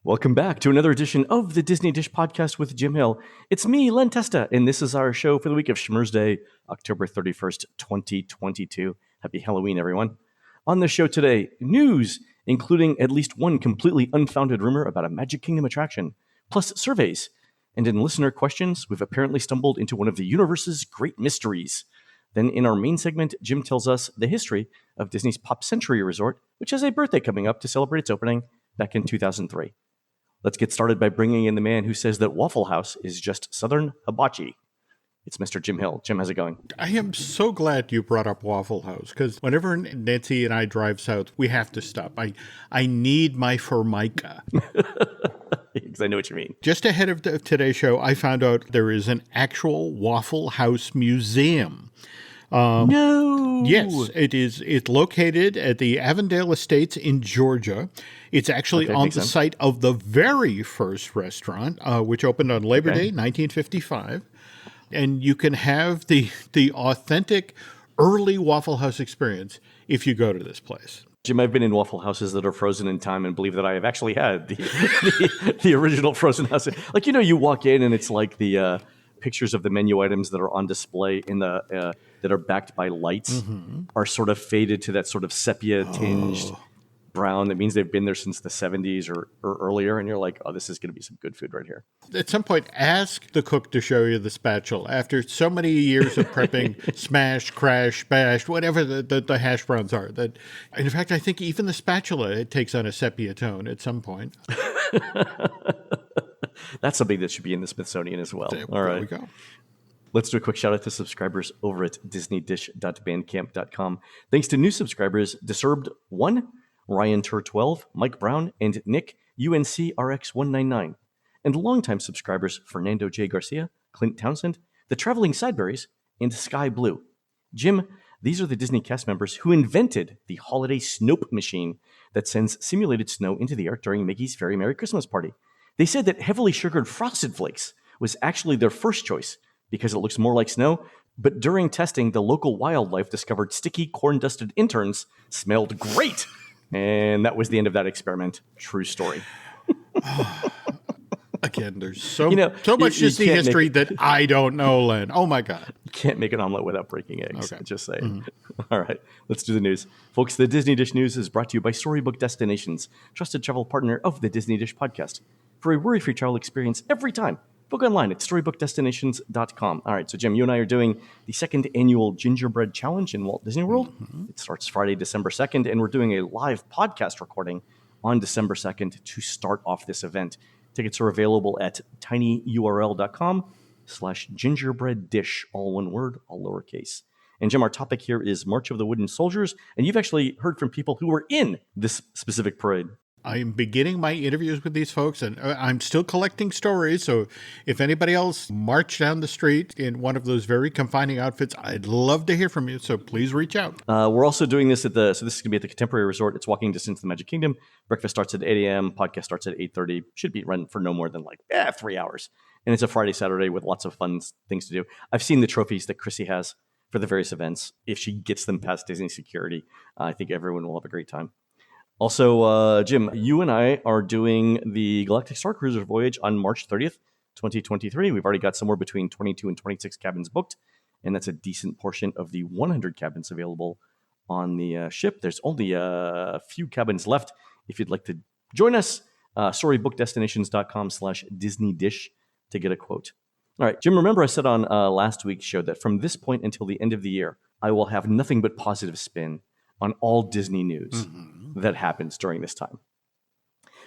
Welcome back to another edition of the Disney Dish Podcast with Jim Hill. It's me, Len Testa, and this is our show for the week of Schmurz Day, October 31st, 2022. Happy Halloween, everyone. On the show today, news, including at least one completely unfounded rumor about a Magic Kingdom attraction, plus surveys. And in listener questions, we've apparently stumbled into one of the universe's great mysteries. Then in our main segment, Jim tells us the history of Disney's Pop Century Resort, which has a birthday coming up to celebrate its opening back in 2003. Let's get started by bringing in the man who says that Waffle House is just Southern hibachi. It's Mr. Jim Hill. Jim, how's it going? I am so glad you brought up Waffle House, because whenever Nancy and I drive south, we have to stop. I need my Formica. Because I know what you mean. Just ahead of today's show, I found out there is an actual Waffle House museum. No! Yes, it is. It's located at the Avondale Estates in Georgia. It's actually on the site of the very first restaurant, which opened on Labor Day, 1955. And you can have the authentic early Waffle House experience if you go to this place. Jim, I've been in Waffle Houses that are frozen in time and believe that I have actually had the original frozen house. Like, you walk in and it's like the pictures of the menu items that are on display in the that are backed by lights are sort of faded to that sort of sepia-tinged brown. That means they've been there since the 70s or earlier, and you're like, oh, this is going to be some good food right here. At some point, ask the cook to show you the spatula. After so many years of prepping smash, crash, bash, whatever the hash browns are. That, in fact, I think even the spatula, it takes on a sepia tone at some point. That's something that should be in the Smithsonian as well. All right. There we go. Let's do a quick shout out to subscribers over at disneydish.bandcamp.com. Thanks to new subscribers, Disturbed 1, Ryan Tur 12, Mike Brown, and Nick UNCRX199. And longtime subscribers Fernando J. Garcia, Clint Townsend, The Traveling Sideberries, and Sky Blue. Jim, these are the Disney cast members who invented the holiday Snope machine that sends simulated snow into the air during Mickey's Very Merry Christmas Party. They said that heavily sugared Frosted Flakes was actually their first choice because it looks more like snow, but during testing, the local wildlife discovered sticky corn-dusted interns smelled great. And that was the end of that experiment. True story. Again, there's so much Disney history that I don't know, Len. Oh, my God. You can't make an omelet without breaking eggs. Okay. Just saying. Mm-hmm. All right, let's do the news. Folks, the Disney Dish News is brought to you by Storybook Destinations, trusted travel partner of the Disney Dish Podcast. For a worry-free travel experience every time, book online at storybookdestinations.com. All right, so Jim, you and I are doing the second annual Gingerbread Challenge in Walt Disney World. Mm-hmm. It starts Friday, December 2nd, and we're doing a live podcast recording on December 2nd to start off this event. Tickets are available at tinyurl.com/gingerbreaddish, all one word, all lowercase. And Jim, our topic here is March of the Wooden Soldiers, and you've actually heard from people who were in this specific parade. I am beginning my interviews with these folks, and I'm still collecting stories. So if anybody else marched down the street in one of those very confining outfits, I'd love to hear from you. So please reach out. We're also doing this so this is going to be at the Contemporary Resort. It's walking distance to the Magic Kingdom. Breakfast starts at 8 a.m. Podcast starts at 8:30. Should be run for no more than 3 hours. And it's a Friday, Saturday with lots of fun things to do. I've seen the trophies that Chrissy has for the various events. If she gets them past Disney security, I think everyone will have a great time. Also, Jim, you and I are doing the Galactic Star Cruiser voyage on March 30th, 2023. We've already got somewhere between 22 and 26 cabins booked, and that's a decent portion of the 100 cabins available on the ship. There's only a few cabins left. If you'd like to join us, storybookdestinations.com/DisneyDish to get a quote. All right, Jim, remember I said on last week's show that from this point until the end of the year, I will have nothing but positive spin on all Disney news that happens during this time.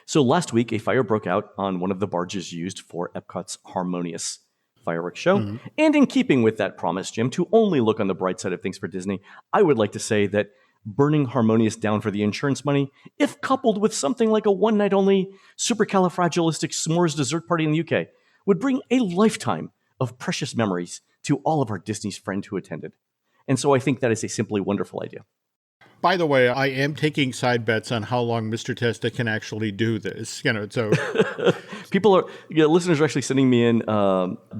So last week, a fire broke out on one of the barges used for Epcot's Harmonious fireworks show. Mm-hmm. And in keeping with that promise, Jim, to only look on the bright side of things for Disney, I would like to say that burning Harmonious down for the insurance money, if coupled with something like a one-night-only supercalifragilistic s'mores dessert party in the UK, would bring a lifetime of precious memories to all of our Disney's friends who attended. And so I think that is a simply wonderful idea. By the way, I am taking side bets on how long Mr. Testa can actually do this. So listeners are actually sending me in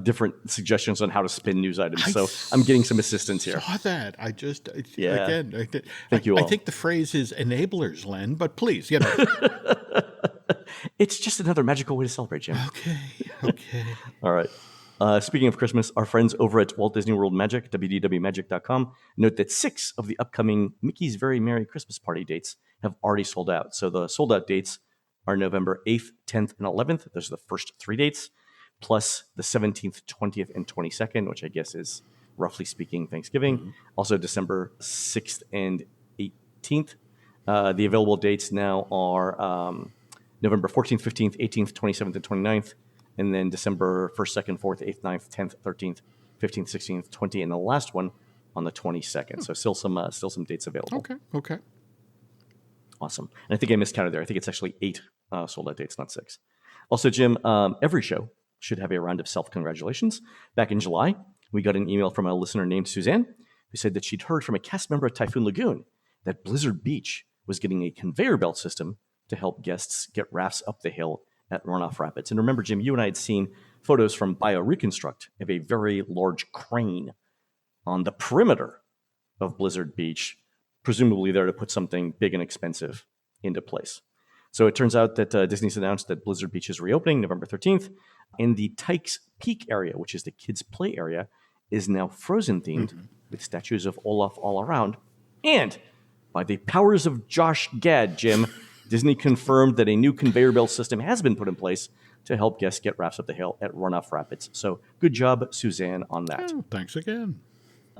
different suggestions on how to spin news items. So I'm getting some assistance here. Saw that. Thank you all. I think the phrase is enablers, Len, but please, It's just another magical way to celebrate, Jim. Okay. All right. Speaking of Christmas, our friends over at Walt Disney World Magic, www.magic.com, note that 6 of the upcoming Mickey's Very Merry Christmas Party dates have already sold out. So the sold out dates are November 8th, 10th, and 11th. Those are the first 3 dates, plus the 17th, 20th, and 22nd, which I guess is, roughly speaking, Thanksgiving. Also December 6th and 18th. The available dates now are November 14th, 15th, 18th, 27th, and 29th. And then December 1st, 2nd, 4th, 8th, 9th, 10th, 13th, 15th, 16th, 20th, and the last one on the 22nd. So still some dates available. Okay. Awesome. And I think I miscounted there. I think it's actually 8 sold out dates, not 6. Also, Jim, every show should have a round of self-congratulations. Back in July, we got an email from a listener named Suzanne who said that she'd heard from a cast member at Typhoon Lagoon that Blizzard Beach was getting a conveyor belt system to help guests get rafts up the hill at Runoff Rapids. And remember, Jim, you and I had seen photos from BioReconstruct of a very large crane on the perimeter of Blizzard Beach, presumably there to put something big and expensive into place. So it turns out that Disney's announced that Blizzard Beach is reopening November 13th, and the Tykes Peak area, which is the kids' play area, is now Frozen-themed with statues of Olaf all around. And by the powers of Josh Gad, Jim, Disney confirmed that a new conveyor belt system has been put in place to help guests get rafts up the hill at Runoff Rapids. So good job, Suzanne, on that. Oh, thanks again.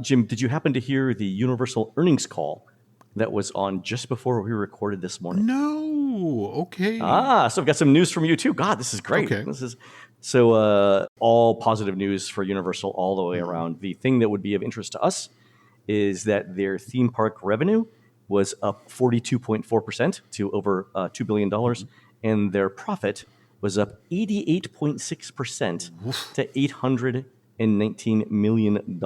Jim, did you happen to hear the Universal earnings call that was on just before we recorded this morning? No. Okay. So I've got some news from you too. God, this is great. Okay. This is all positive news for Universal all the way around. The thing that would be of interest to us is that their theme park revenue was up 42.4% to over $2 billion, and their profit was up 88.6% to $819 million.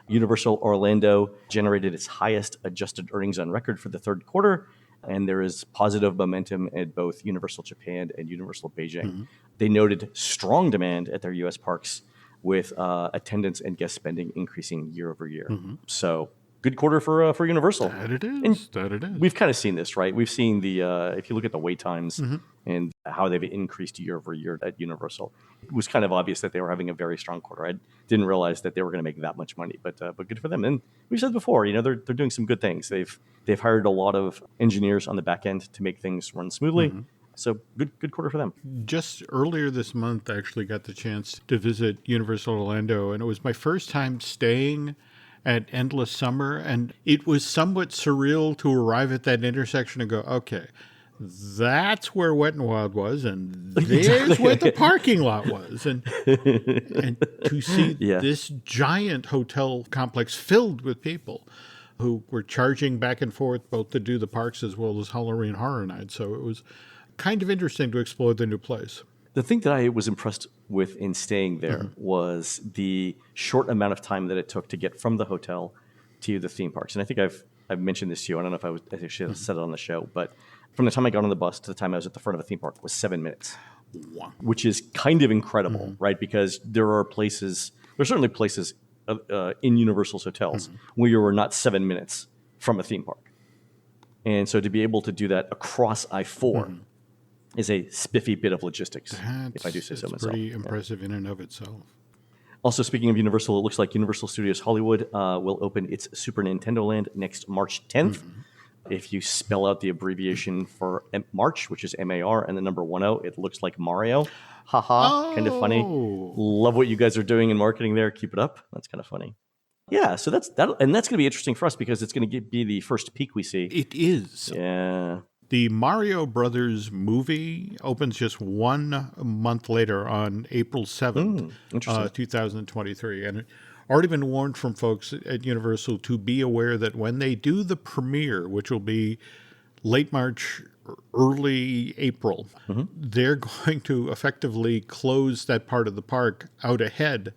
Universal Orlando generated its highest adjusted earnings on record for the third quarter, and there is positive momentum at both Universal Japan and Universal Beijing. They noted strong demand at their U.S. parks, with attendance and guest spending increasing year over year. So good quarter for Universal. That it is. We've kind of seen this, right? We've seen if you look at the wait times and how they've increased year over year at Universal, it was kind of obvious that they were having a very strong quarter. I didn't realize that they were going to make that much money, but good for them. And we've said before, they're doing some good things. They've hired a lot of engineers on the back end to make things run smoothly. So good quarter for them. Just earlier this month, I actually got the chance to visit Universal Orlando, and it was my first time staying at Endless Summer, and it was somewhat surreal to arrive at that intersection and go, okay, that's where Wet n Wild was, and there's where the parking lot was. And to see this giant hotel complex filled with people who were charging back and forth both to do the parks as well as Halloween Horror Nights. So it was kind of interesting to explore the new place. The thing that I was impressed with in staying there was the short amount of time that it took to get from the hotel to the theme parks. And I think I've mentioned this to you. I don't know if I should have said it on the show, but from the time I got on the bus to the time I was at the front of a theme park was 7 minutes, which is kind of incredible, right? Because there are certainly places in Universal's hotels where you are not 7 minutes from a theme park. And so to be able to do that across I-4 is a spiffy bit of logistics, if I do say so myself. It's pretty impressive in and of itself. Also, speaking of Universal, it looks like Universal Studios Hollywood will open its Super Nintendo Land next March 10th. If you spell out the abbreviation for March, which is MAR, and the number 10, it looks like Mario. Kind of funny. Love what you guys are doing in marketing there. Keep it up. That's kind of funny. Yeah, so that's going to be interesting for us because it's going to be the first peak we see. It is. Yeah. The Mario Brothers movie opens just 1 month later on April 7th, 2023. And already been warned from folks at Universal to be aware that when they do the premiere, which will be late March, early April, they're going to effectively close that part of the park out ahead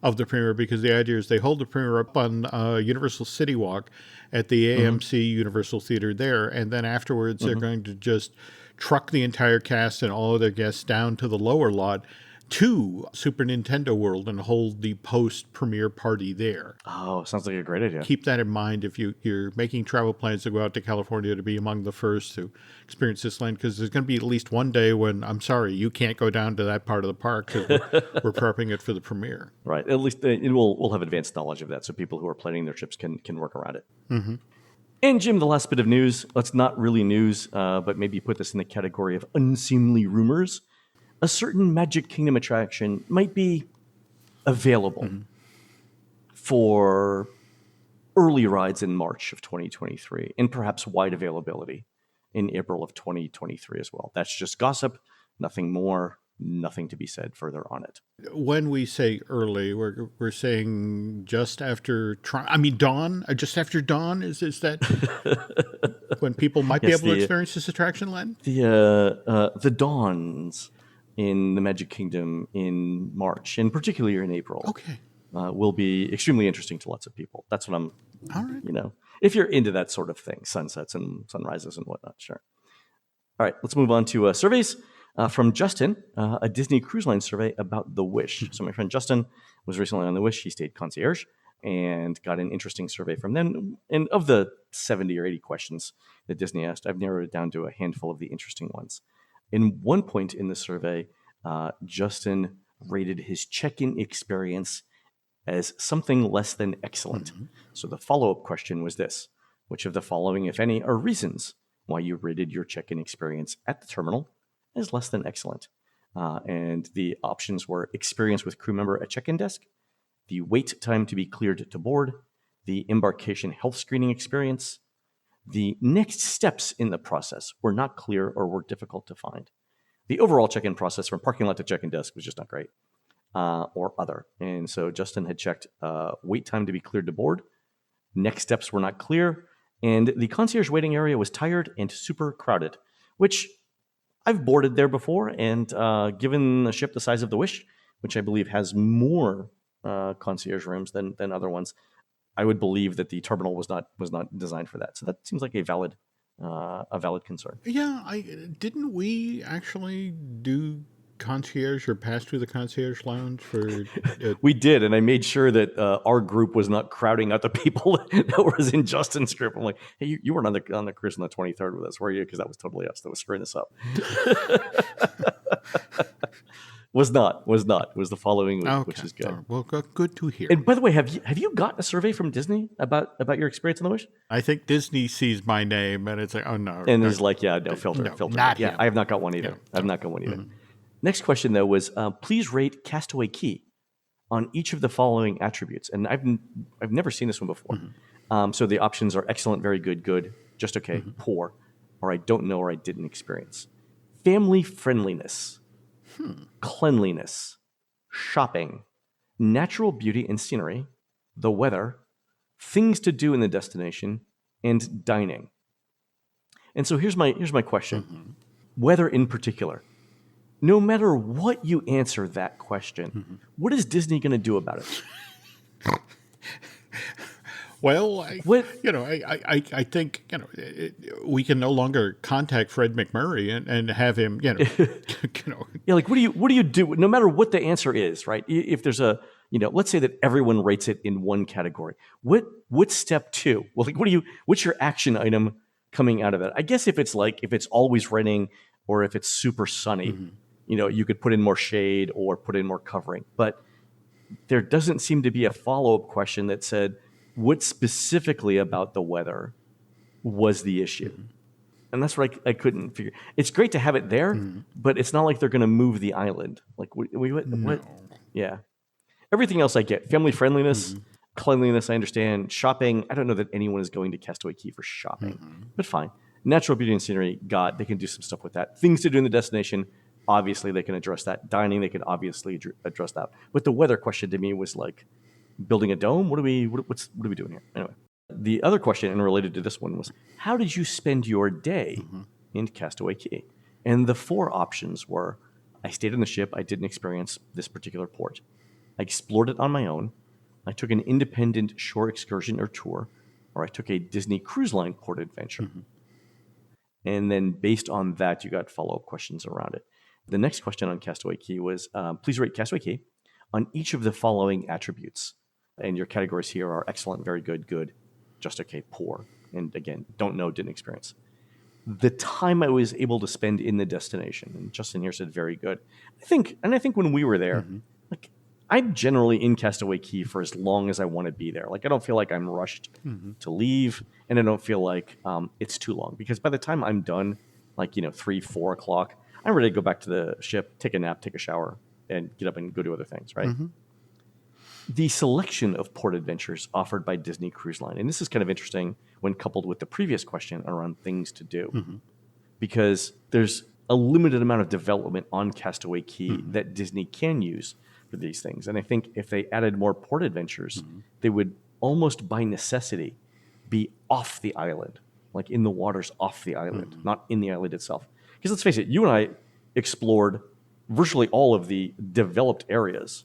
of the premiere, because the idea is they hold the premiere up on Universal City Walk at the AMC Universal Theater there, and then afterwards they're going to just truck the entire cast and all of their guests down to the lower lot to Super Nintendo World and hold the post-premiere party there. Oh, sounds like a great idea. Keep that in mind if you're making travel plans to go out to California to be among the first to experience this land, because there's going to be at least one day when, I'm sorry, you can't go down to that part of the park because we're prepping it for the premiere. Right. At least we'll have advanced knowledge of that, so people who are planning their trips can work around it. Mm-hmm. And Jim, the last bit of news, it's not really news, but maybe put this in the category of unseemly rumors. A certain Magic Kingdom attraction might be available for early rides in March of 2023, and perhaps wide availability in April of 2023 as well. That's just gossip, nothing more, nothing to be said further on it. When we say early, we're saying just after dawn. Just after dawn is that when people might be able to experience this attraction, Len? The dawns in the Magic Kingdom in March, and particularly in April. Okay. Will be extremely interesting to lots of people. That's what I'm, all right. If you're into that sort of thing, sunsets and sunrises and whatnot, sure. All right, let's move on to surveys from Justin, a Disney Cruise Line survey about The Wish. So my friend Justin was recently on The Wish. He stayed concierge and got an interesting survey from them. And of the 70 or 80 questions that Disney asked, I've narrowed it down to a handful of the interesting ones. In one point in the survey, Justin rated his check-in experience as something less than excellent. Mm-hmm. So the follow-up question was this: which of the following, if any, are reasons why you rated your check-in experience at the terminal as less than excellent? And the options were experience with crew member at check-in desk, the wait time to be cleared to board, the embarkation health screening experience, the next steps in the process were not clear or were difficult to find. The overall check-in process from parking lot to check-in desk was just not great, or other. And so Justin had checked wait time to be cleared to board, next steps were not clear, and the concierge waiting area was tired and super crowded, which I've boarded there before, and given a ship the size of the Wish, which I believe has more concierge rooms than other ones, I would believe that the terminal was not designed for that. So that seems like a valid concern. Yeah, didn't we actually do concierge or pass through the concierge lounge for? We did, and I made sure that our group was not crowding out the people that was in Justin's group. I'm like, hey, you weren't on the cruise on the 23rd with us, were you? Because that was totally us that was screwing this up. Was not. It was the following week, okay. Which is good. Right. Well, good to hear. And by the way, have you gotten a survey from Disney about your experience on the Wish? I think Disney sees my name and it's like, oh no. And is like, yeah, no, filter. Not yeah, him. I have not got one either. Yeah. I've not got one either. Mm-hmm. Next question though was, please rate Castaway Cay on each of the following attributes. And I've never seen this one before. Mm-hmm. So the options are excellent, very good, just okay, mm-hmm. poor, or I don't know, or I didn't experience. Family friendliness, cleanliness, shopping, natural beauty and scenery, the weather, things to do in the destination, and dining. And so here's my question. Mm-hmm. Weather in particular. No matter what you answer that question, mm-hmm. what is Disney going to do about it? Well, I think we can no longer contact Fred McMurray and have him, Yeah, like what do you do? No matter what the answer is, right? If there's let's say that everyone rates it in one category. What's step two? Well, like what's your action item coming out of it? I guess if it's always raining or if it's super sunny, mm-hmm. You could put in more shade or put in more covering. But there doesn't seem to be a follow-up question that said, what specifically about the weather was the issue? Mm-hmm. And that's what I couldn't figure. It's great to have it there, mm-hmm. but it's not like they're going to move the island. Like, what? No. Yeah. Everything else I get. Family friendliness, mm-hmm. cleanliness, I understand. Shopping, I don't know that anyone is going to Castaway Cay for shopping, mm-hmm. but fine. Natural beauty and scenery, they can do some stuff with that. Things to do in the destination, obviously they can address that. Dining, they can obviously address that. But the weather question to me was like, building a dome? What are we doing here? Anyway, the other question, and related to this one, was how did you spend your day mm-hmm. in Castaway Cay? And the four options were: I stayed on the ship, I didn't experience this particular port. I explored it on my own. I took an independent shore excursion or tour, or I took a Disney Cruise Line port adventure. Mm-hmm. And then based on that, you got follow-up questions around it. The next question on Castaway Cay was, please rate Castaway Cay on each of the following attributes. And your categories here are excellent, very good, good, just okay, poor. And again, don't know, didn't experience. The time I was able to spend in the destination, and Justin here said very good. I think when we were there, like I'm generally in Castaway Cay for as long as I want to be there. Like I don't feel like I'm rushed to leave, and I don't feel like it's too long, because by the time I'm done, like 3-4 o'clock, I'm ready to go back to the ship, take a nap, take a shower, and get up and go do other things, right? The selection of port adventures offered by Disney Cruise Line, and this is kind of interesting when coupled with the previous question around things to do, because there's a limited amount of development on Castaway Cay that Disney can use for these things. And I think if they added more port adventures, they would almost by necessity be off the island, like in the waters off the island, not in the island itself. Because let's face it, you and I explored virtually all of the developed areas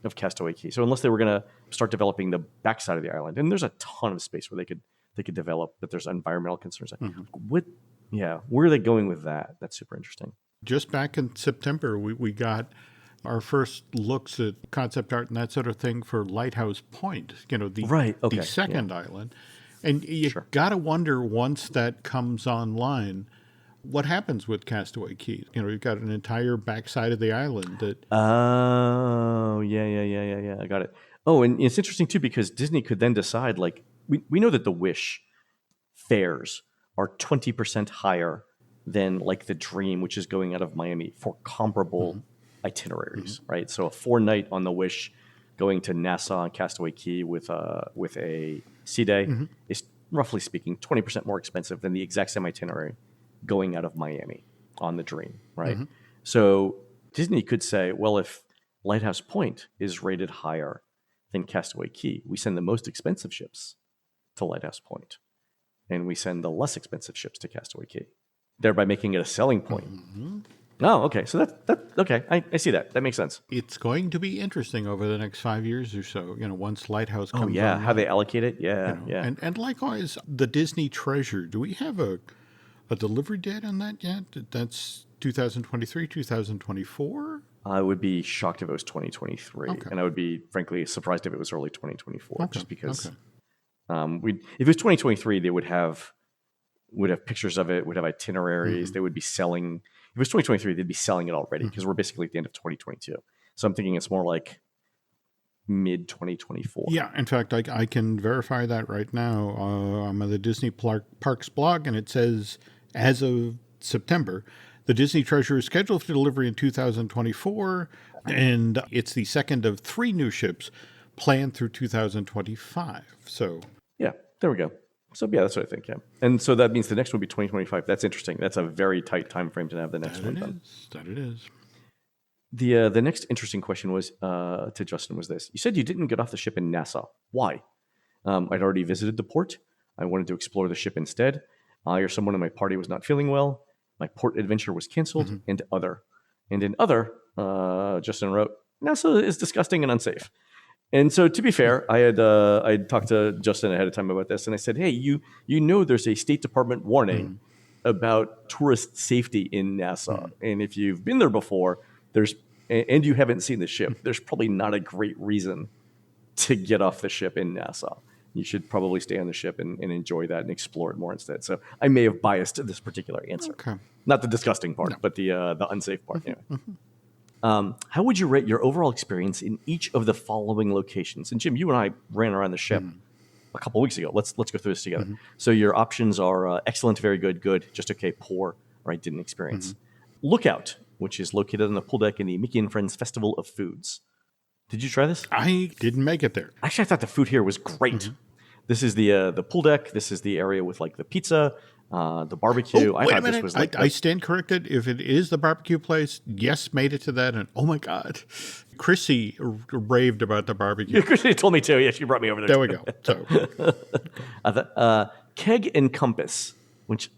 of Castaway Cay. So unless they were going to start developing the backside of the island, and there's a ton of space where they could develop, but there's environmental concerns. Where are they going with that? That's super interesting. Just back in September, we got our first looks at concept art and that sort of thing for Lighthouse Point, the second island. And you got to wonder, once that comes online, what happens with Castaway Cay? You've got an entire backside of the island that... Oh, yeah. I got it. Oh, and it's interesting, too, because Disney could then decide, like, we know that the Wish fares are 20% higher than, like, the Dream, which is going out of Miami, for comparable itineraries, right? So a 4-night on the Wish going to Nassau and Castaway Cay with a sea day is, roughly speaking, 20% more expensive than the exact same itinerary going out of Miami on the Dream, right? So Disney could say, well, if Lighthouse Point is rated higher than Castaway Cay, we send the most expensive ships to Lighthouse Point, and we send the less expensive ships to Castaway Cay, thereby making it a selling point. Oh, okay. So that's okay. I see that. That makes sense. It's going to be interesting over the next 5 years or so, once Lighthouse comes on. How they allocate it. Yeah. And likewise, the Disney Treasure, do we have a delivery date on that yet? That's 2023, 2024? I would be shocked if it was 2023. Okay. And I would be, frankly, surprised if it was early 2024, just because if it was 2023, they would have pictures of it, would have itineraries, they would be selling. If it was 2023, they'd be selling it already, because we're basically at the end of 2022. So I'm thinking it's more like mid 2024. Yeah, in fact, I can verify that right now. I'm on the Disney Parks blog, and it says, as of September, the Disney Treasure is scheduled for delivery in 2024, and it's the second of 3 new ships planned through 2025. So yeah, there we go. So yeah, that's what I think. Yeah, and so that means the next one will be 2025. That's interesting. That's a very tight time frame to have the next one done. That it is. The next interesting question was to Justin was this: you said you didn't get off the ship in Nassau. Why? I'd already visited the port. I wanted to explore the ship instead. I or someone in my party was not feeling well. My port adventure was canceled. And in other, Justin wrote, Nassau is disgusting and unsafe. And so, to be fair, I had talked to Justin ahead of time about this, and I said, "Hey, you know, there's a State Department warning about tourist safety in Nassau, and if you've been there before, and you haven't seen the ship, there's probably not a great reason to get off the ship in Nassau. You should probably stay on the ship and enjoy that and explore it more instead." So I may have biased this particular answer, not the disgusting part, but the unsafe part. Anyway. How would you rate your overall experience in each of the following locations? And Jim, you and I ran around the ship a couple weeks ago. Let's go through this together. So your options are excellent, very good, good, just okay, poor, or I didn't experience. Lookout, which is located on the pool deck in the Mickey and Friends Festival of Foods. Did you try this? I didn't make it there. Actually, I thought the food here was great. This is the pool deck. This is the area with like the pizza. The barbecue. I thought this was like I stand corrected. If it is the barbecue place, yes, made it to that. And oh my God, Chrissy raved about the barbecue. Yeah, Chrissy told me too. Yeah, she brought me over there. There we go. So, Keg and Compass, which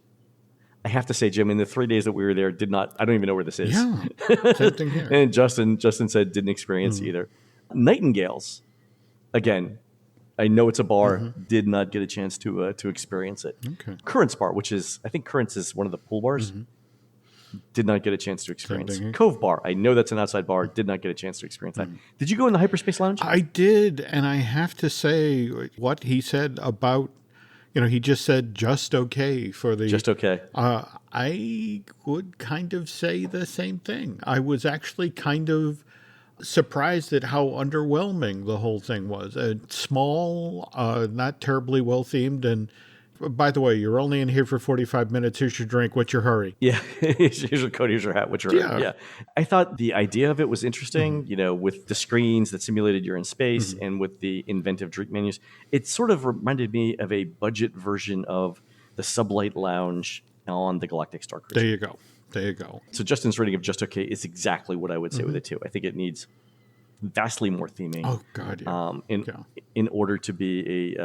I have to say, Jim, in the 3 days that we were there, I don't even know where this is. Yeah, same thing here. And Justin said didn't experience either. Nightingales, again, I know it's a bar. Did not get a chance to experience it. Okay. Currents Bar, which is I think Currents is one of the pool bars. Did not get a chance to experience. Cove Bar, I know that's an outside bar. Did not get a chance to experience that. Did you go in the Hyperspace Lounge? I did, and I have to say what he said about, he just said just okay for the... Just okay. I would kind of say the same thing. I was actually kind of surprised at how underwhelming the whole thing was. Small, not terribly well themed, and by the way, you're only in here for 45 minutes. Here's your drink. What's your hurry? Yeah. Here's your coat. Here's your hat. What's your hurry? Yeah. I thought the idea of it was interesting, with the screens that simulated you're in space and with the inventive drink menus. It sort of reminded me of a budget version of the Sublight Lounge on the Galactic Star Cruiser. There you go. So Justin's rating of just okay is exactly what I would say with it too. I think it needs vastly more theming. Oh God, yeah. In order to be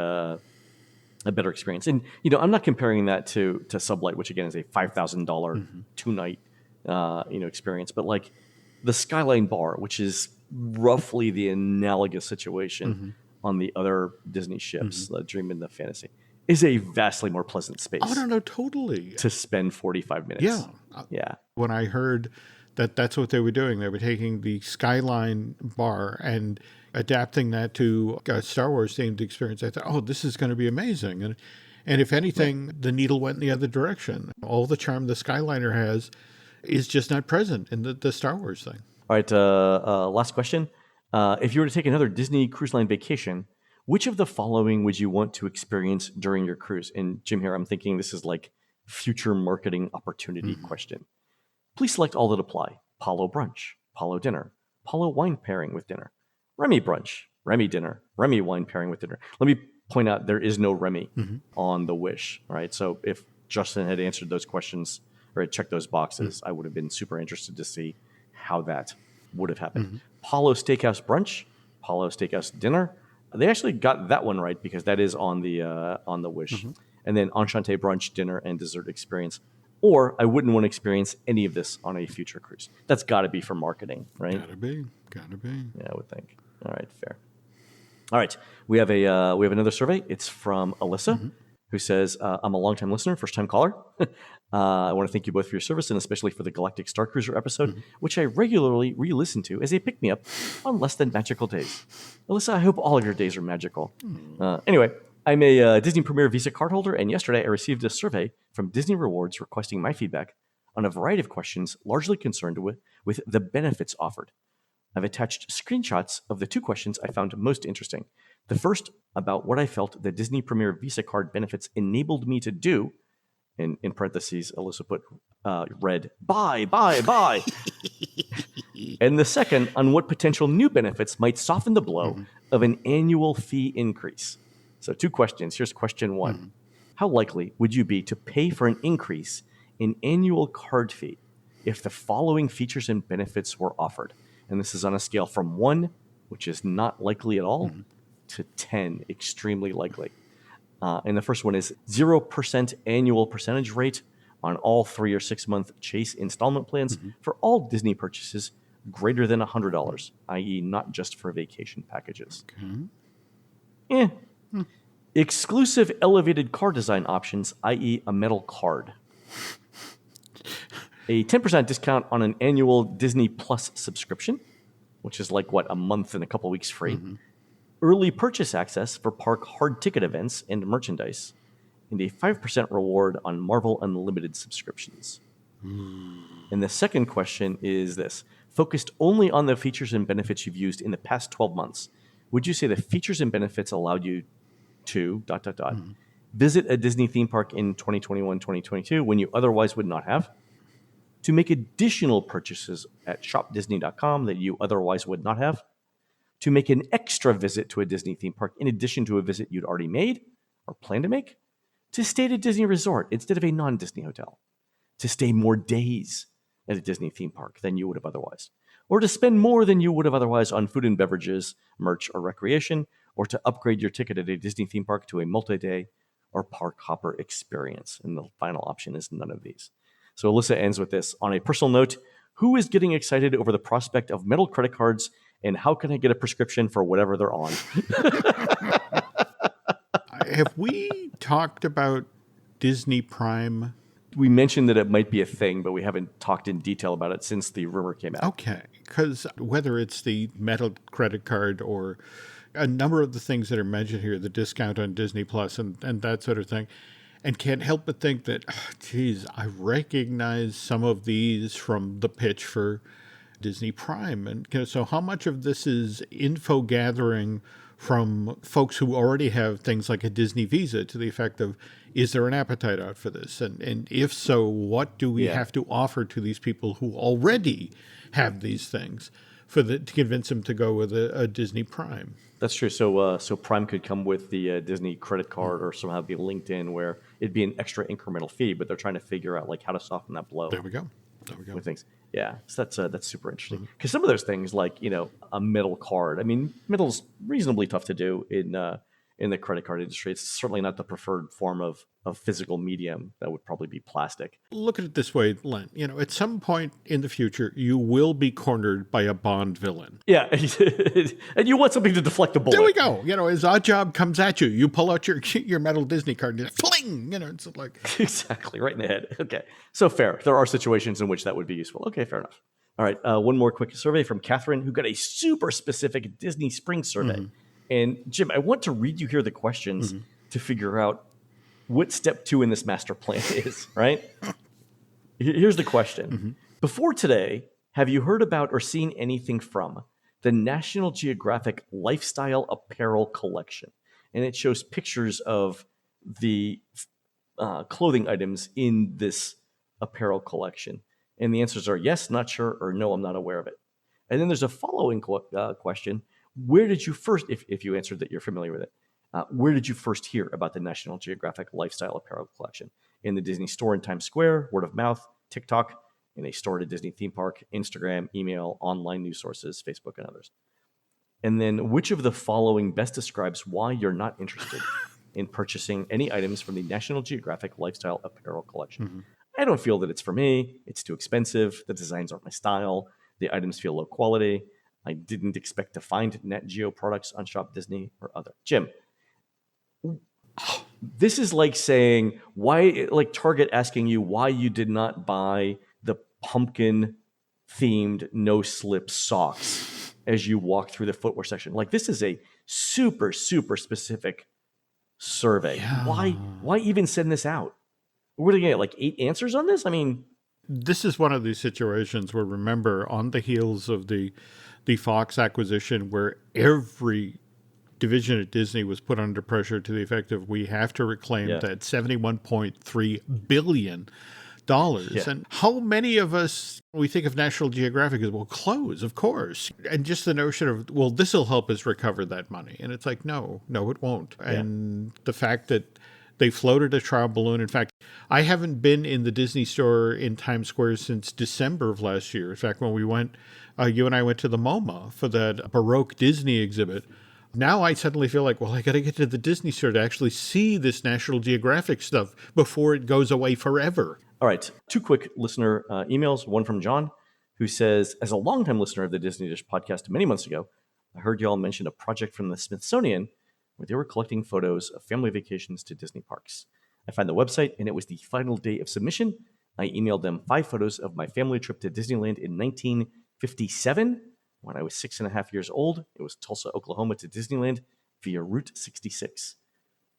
a better experience. And, I'm not comparing that to Sublight, which again is a $5,000 two-night, experience. But like the Skyline Bar, which is roughly the analogous situation on the other Disney ships, the Dream and the Fantasy, is a vastly more pleasant space. Oh, no, totally. To spend 45 minutes. Yeah. When I heard that's what they were doing, they were taking the Skyline Bar and adapting that to a Star Wars themed experience. I thought, oh, this is going to be amazing. And if anything, the needle went in the other direction. All the charm the Skyliner has is just not present in the Star Wars thing. All right, last question. If you were to take another Disney Cruise Line vacation, which of the following would you want to experience during your cruise? And Jim here, I'm thinking this is like future marketing opportunity question. Please select all that apply. Palo brunch, Palo dinner, Palo wine pairing with dinner, Remy brunch, Remy dinner, Remy wine pairing with dinner. Let me point out there is no Remy on the Wish, right? So if Justin had answered those questions or had checked those boxes, I would have been super interested to see how that would have happened. Palo Steakhouse brunch, Palo Steakhouse dinner. They actually got that one right because that is on the Wish. And then Enchante brunch, dinner, and dessert experience. Or I wouldn't want to experience any of this on a future cruise. That's got to be for marketing, right? Gotta be. Yeah, I would think. All right, fair. All right, we have another survey. It's from Alyssa, who says, "I'm a longtime listener, first time caller. I want to thank you both for your service and especially for the Galactic Star Cruiser episode, which I regularly re-listen to as a pick-me-up on less than magical days. Alyssa, I hope all of your days are magical. Anyway." I'm a Disney Premier Visa cardholder, and yesterday I received a survey from Disney Rewards requesting my feedback on a variety of questions largely concerned with the benefits offered. I've attached screenshots of the two questions I found most interesting. The first about what I felt the Disney Premier Visa card benefits enabled me to do, and in parentheses, Alyssa put read, buy. And the second on what potential new benefits might soften the blow of an annual fee increase. So 2 questions. Here's question 1. How likely would you be to pay for an increase in annual card fee if the following features and benefits were offered? And this is on a scale from 1, which is not likely at all, to 10, extremely likely. And the first one is 0% annual percentage rate on all 3 or 6 month Chase installment plans for all Disney purchases greater than $100, i.e. not just for vacation packages. Exclusive elevated card design options, i.e. a metal card. A 10% discount on an annual Disney Plus subscription, which is like, a month and a couple weeks free. Early purchase access for park hard ticket events and merchandise. And a 5% reward on Marvel Unlimited subscriptions. And the second question is this. Focused only on the features and benefits you've used in the past 12 months, would you say the features and benefits allowed you to ... visit a Disney theme park in 2021, 2022 when you otherwise would not have? To make additional purchases at shopdisney.com that you otherwise would not have? To make an extra visit to a Disney theme park in addition to a visit you'd already made or plan to make? To stay at a Disney resort instead of a non-Disney hotel? To stay more days at a Disney theme park than you would have otherwise? Or to spend more than you would have otherwise on food and beverages, merch, or recreation? Or to upgrade your ticket at a Disney theme park to a multi-day or park hopper experience? And the final option is none of these. So Alyssa ends with this. On a personal note, who is getting excited over the prospect of metal credit cards, and how can I get a prescription for whatever they're on? Have we talked about Disney Prime? we mentioned that it might be a thing, but we haven't talked in detail about it since the rumor came out. Okay, because whether it's the metal credit card or a number of the things that are mentioned here, the discount on Disney Plus and that sort of thing, and can't help but think that, geez, I recognize some of these from the pitch for Disney Prime. And so how much of this is info gathering from folks who already have things like a Disney Visa to the effect of, is there an appetite out for this? And if so, what do we have to offer to these people who already have these things to convince them to go with a Disney Prime? That's true. So Prime could come with the Disney credit card or somehow be linked in where it'd be an extra incremental fee, but they're trying to figure out like how to soften that blow. There we go. With things. Yeah, so that's super interesting. Because some of those things, like, a metal card, I mean, metal's reasonably tough to do in the credit card industry. It's certainly not the preferred form of physical medium. That would probably be plastic. Look at it this way, Len. At some point in the future, you will be cornered by a Bond villain. Yeah, and you want something to deflect the bullet. There we go. As Oddjob comes at you, you pull out your metal Disney card and fling. It's like exactly right in the head. Okay, so fair. There are situations in which that would be useful. Okay, fair enough. All right, one more quick survey from Catherine, who got a super specific Disney Spring survey. And Jim, I want to read you here the questions to figure out what step 2 in this master plan is, right? Here's the question. Before today, have you heard about or seen anything from the National Geographic Lifestyle Apparel Collection? And it shows pictures of the clothing items in this apparel collection. And the answers are yes, not sure, or no, I'm not aware of it. And then there's a following question. Where did you first, if you answered that you're familiar with it, where did you first hear about the National Geographic Lifestyle Apparel Collection? In the Disney Store in Times Square, word of mouth, TikTok, in a store at a Disney theme park, Instagram, email, online news sources, Facebook, and others. And then which of the following best describes why you're not interested in purchasing any items from the National Geographic Lifestyle Apparel Collection? I don't feel that it's for me. It's too expensive. The designs aren't my style. The items feel low quality. I didn't expect to find Nat Geo products on Shop Disney or other. Jim, this is like saying like Target asking you why you did not buy the pumpkin themed no slip socks as you walk through the footwear section. Like, this is a super, super specific survey. Yeah. Why even send this out? We're going to get like 8 answers on this? I mean, this is one of these situations where, remember, on the heels of the Fox acquisition, where every division at Disney was put under pressure to the effect of, we have to reclaim that $71.3 billion. And how many of us, we think of National Geographic as, well, clothes, of course. And just the notion of, well, this will help us recover that money. And it's like, no, it won't. Yeah. And the fact that they floated a trial balloon. In fact, I haven't been in the Disney store in Times Square since December of last year. In fact, when we went, you and I went to the MoMA for that Baroque Disney exhibit. Now I suddenly feel like, well, I got to get to the Disney store to actually see this National Geographic stuff before it goes away forever. All right. 2 quick listener emails. One from John, who says, as a longtime listener of the Disney Dish podcast many months ago, I heard y'all mention a project from the Smithsonian where they were collecting photos of family vacations to Disney parks. I found the website, and it was the final day of submission. I emailed them 5 photos of my family trip to Disneyland in 1957. When I was 6.5 years old, it was Tulsa, Oklahoma to Disneyland via Route 66.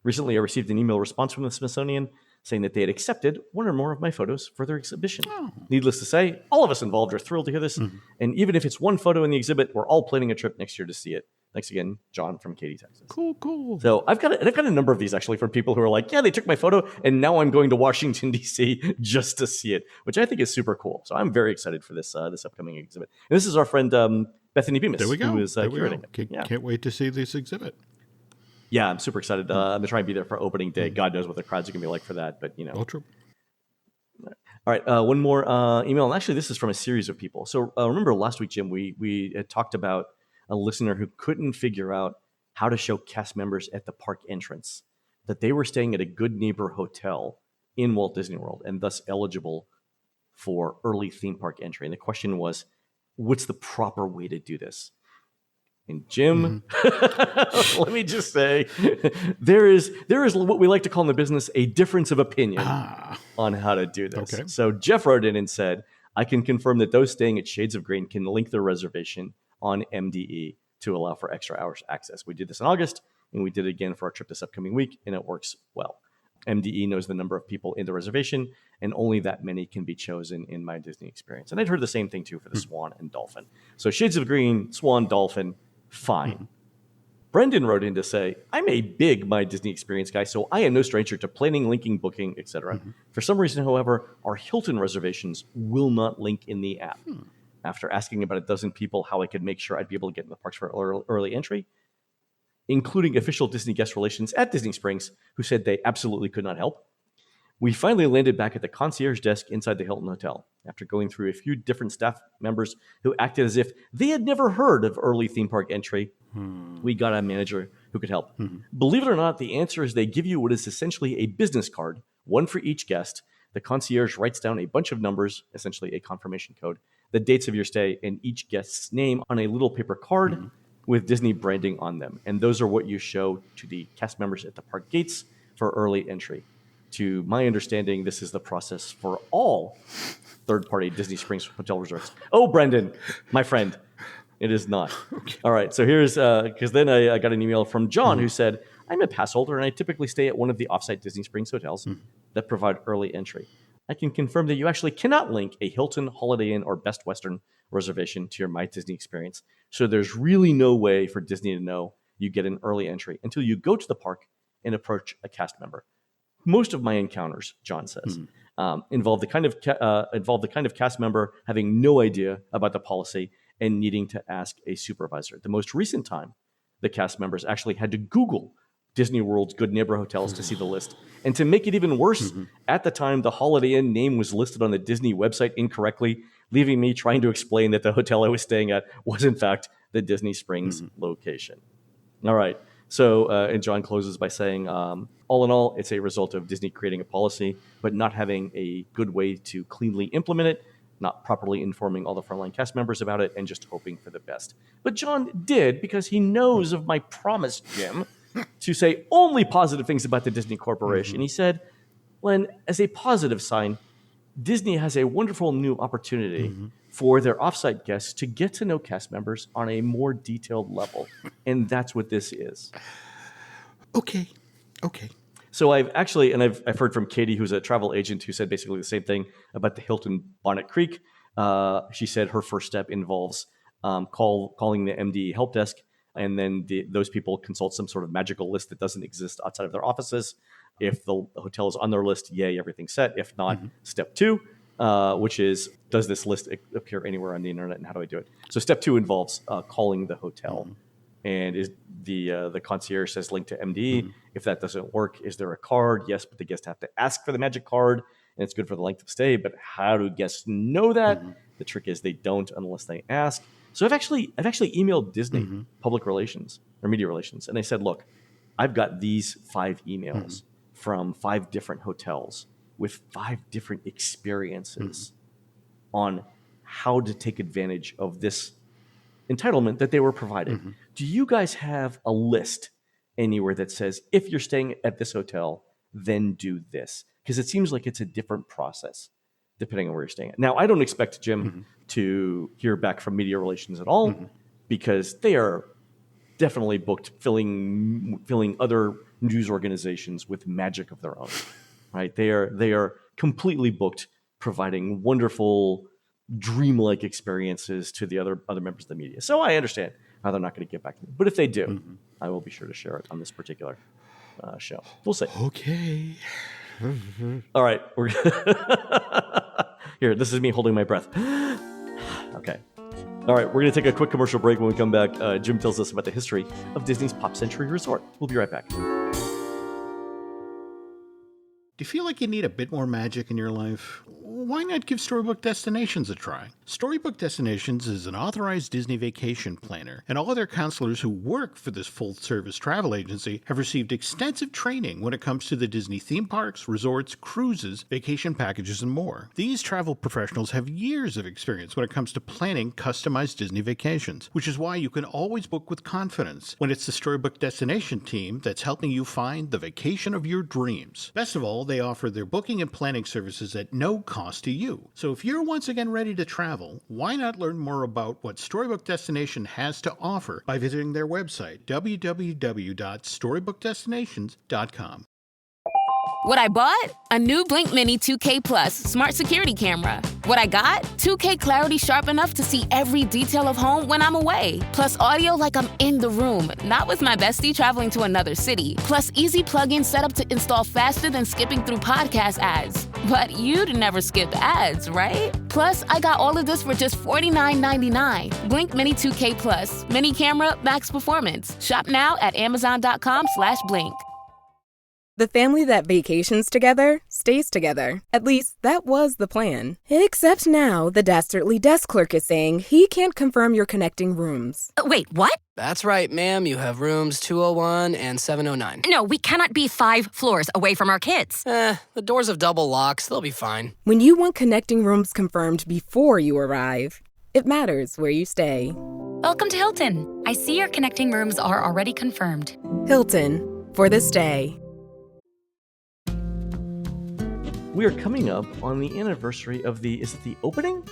Recently, I received an email response from the Smithsonian saying that they had accepted 1 or more of my photos for their exhibition. Oh. Needless to say, all of us involved are thrilled to hear this. And even if it's 1 photo in the exhibit, we're all planning a trip next year to see it. Thanks again, John from Katy, Texas. Cool. So I've got a number of these actually from people who are like, yeah, they took my photo and now I'm going to Washington, D.C. just to see it, which I think is super cool. So I'm very excited for this upcoming exhibit. And this is our friend Bethany Bemis, there we go. Who is curating it. Can't wait to see this exhibit. Yeah, I'm super excited. I'm going to try and be there for opening day. God knows what the crowds are going to be like for that, but All true. All right, one more email. And actually, this is from a series of people. So remember last week, Jim, we had talked about a listener who couldn't figure out how to show cast members at the park entrance that they were staying at a Good Neighbor hotel in Walt Disney World and thus eligible for early theme park entry. And the question was, what's the proper way to do this? And Jim, let me just say, there is what we like to call in the business a difference of opinion on how to do this. Okay. So Jeff wrote in and said, I can confirm that those staying at Shades of Green can link their reservation on MDE to allow for extra hours access. We did this in August, and we did it again for our trip this upcoming week, and it works well. MDE knows the number of people in the reservation, and only that many can be chosen in my Disney experience. And I'd heard the same thing, too, for the Swan and Dolphin. So Shades of Green, Swan, Dolphin, fine. Brendan wrote in to say, I'm a big My Disney Experience guy, so I am no stranger to planning, linking, booking, etc. For some reason, however, our Hilton reservations will not link in the app. After asking about a dozen people how I could make sure I'd be able to get in the parks for early entry, including official Disney guest relations at Disney Springs, who said they absolutely could not help, we finally landed back at the concierge desk inside the Hilton Hotel. After going through a few different staff members who acted as if they had never heard of early theme park entry, we got a manager who could help. Believe it or not, the answer is they give you what is essentially a business card, one for each guest. The concierge writes down a bunch of numbers, essentially a confirmation code, the dates of your stay, and each guest's name on a little paper card with Disney branding on them. And those are what you show to the cast members at the park gates for early entry. To my understanding, this is the process for all third-party Disney Springs hotel resorts. Oh, Brendan, my friend, it is not. Okay. All right, so here's, because then I got an email from John who said, I'm a pass holder and I typically stay at one of the offsite Disney Springs hotels that provide early entry. I can confirm that you actually cannot link a Hilton, Holiday Inn, or Best Western reservation to your My Disney Experience. So there's really no way for Disney to know you get an early entry until you go to the park and approach a cast member. Most of my encounters, John says, involve the kind of cast member having no idea about the policy and needing to ask a supervisor. The most recent time, the cast members actually had to Google Disney World's Good Neighbor hotels to see the list. And to make it even worse, at the time, the Holiday Inn name was listed on the Disney website incorrectly, leaving me trying to explain that the hotel I was staying at was, in fact, the Disney Springs location. All right. So, and John closes by saying, all in all, it's a result of Disney creating a policy, but not having a good way to cleanly implement it, not properly informing all the frontline cast members about it, and just hoping for the best. But John did, because he knows of my promise, Jim, to say only positive things about the Disney Corporation. He said, Len, as a positive sign, Disney has a wonderful new opportunity for their offsite guests to get to know cast members on a more detailed level. And that's what this is. Okay. So I've actually, and I've heard from Katie, who's a travel agent, who said basically the same thing about the Hilton Bonnet Creek. She said her first step involves calling the MD help desk, and then those people consult some sort of magical list that doesn't exist outside of their offices. If the hotel is on their list, yay, everything's set. If not, step 2, which is, does this list appear anywhere on the internet, and how do I do it? So step 2 involves calling the hotel. And is the concierge says link to MD. If that doesn't work, is there a card? Yes, but the guests have to ask for the magic card, and it's good for the length of stay. But how do guests know that? The trick is they don't unless they ask. So I've actually emailed Disney public relations or media relations, and I said, look, I've got these 5 emails from 5 different hotels with 5 different experiences on how to take advantage of this entitlement that they were provided. Do you guys have a list anywhere that says, if you're staying at this hotel, then do this? Because it seems like it's a different process depending on where you're staying at. Now, I don't expect Jim to hear back from media relations at all, because they are definitely booked filling other news organizations with magic of their own. Right? They are completely booked providing wonderful dreamlike experiences to the other members of the media. So I understand how they're not going to get back to me. But if they do, I will be sure to share it on this particular show. We'll see. Okay. All right. Here, this is me holding my breath. Okay. All right, we're going to take a quick commercial break. When we come back, Jim tells us about the history of Disney's Pop Century Resort. We'll be right back. Do you feel like you need a bit more magic in your life? why not give Storybook Destinations a try? Storybook Destinations is an authorized Disney vacation planner, and all of their counselors who work for this full-service travel agency have received extensive training when it comes to the Disney theme parks, resorts, cruises, vacation packages, and more. These travel professionals have years of experience when it comes to planning customized Disney vacations, which is why you can always book with confidence when it's the Storybook Destination team that's helping you find the vacation of your dreams. Best of all, they offer their booking and planning services at no cost to you. So if you're once again ready to travel, why not learn more about what Storybook Destination has to offer by visiting their website, www.storybookdestinations.com. What I bought? A new Blink Mini 2K Plus smart security camera. What I got? 2K clarity sharp enough to see every detail of home when I'm away. Plus audio like I'm in the room, not with my bestie traveling to another city. Plus easy plug-in setup to install faster than skipping through podcast ads. But you'd never skip ads, right? Plus, I got all of this for just $49.99. Blink Mini 2K Plus. Mini camera, max performance. Shop now at amazon.com/blink. The family that vacations together stays together. At least, that was the plan. Except now, the dastardly desk clerk is saying he can't confirm your connecting rooms. Wait, what? That's right, ma'am. You have rooms 201 and 709. No, we cannot be 5 floors away from our kids. The doors have double locks. They'll be fine. When you want connecting rooms confirmed before you arrive, it matters where you stay. Welcome to Hilton. I see your connecting rooms are already confirmed. Hilton, for the stay. We are coming up on the anniversary of is it the opening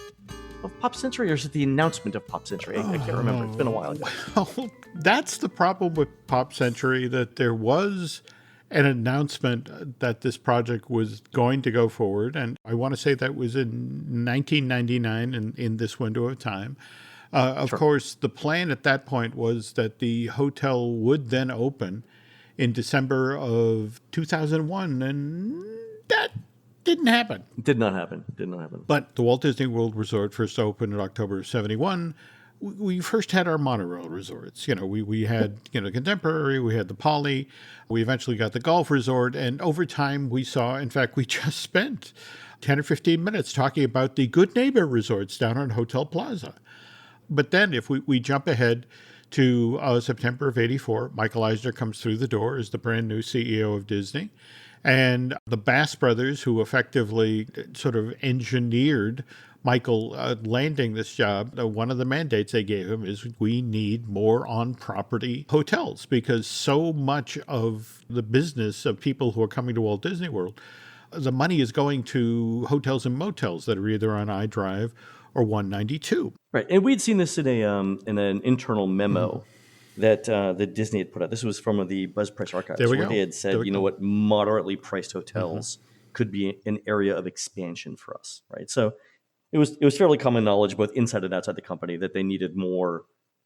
of Pop Century, or is it the announcement of Pop Century? I can't remember. It's been a while ago. Well, that's the problem with Pop Century, that there was an announcement that this project was going to go forward. And I want to say that was in 1999 in this window of time. Of course, the plan at that point was that the hotel would then open in December of 2001. And that didn't happen. Did not happen. But the Walt Disney World Resort first opened in October of 71. We first had our monorail resorts. We had, Contemporary, we had the Poly, we eventually got the Golf Resort, and over time we saw, in fact, we just spent 10 or 15 minutes talking about the Good Neighbor resorts down on Hotel Plaza. But then if we jump ahead to September of 84, Michael Eisner comes through the door as the brand new CEO of Disney. And the Bass brothers, who effectively sort of engineered Michael landing this job, one of the mandates they gave him is we need more on-property hotels, because so much of the business of people who are coming to Walt Disney World, the money is going to hotels and motels that are either on iDrive or 192. Right, and we'd seen this in an internal memo. That Disney had put out. This was from the Buzz Price Archives, where they had said, what, moderately priced hotels could be an area of expansion for us, right? So it was fairly common knowledge, both inside and outside the company, that they needed more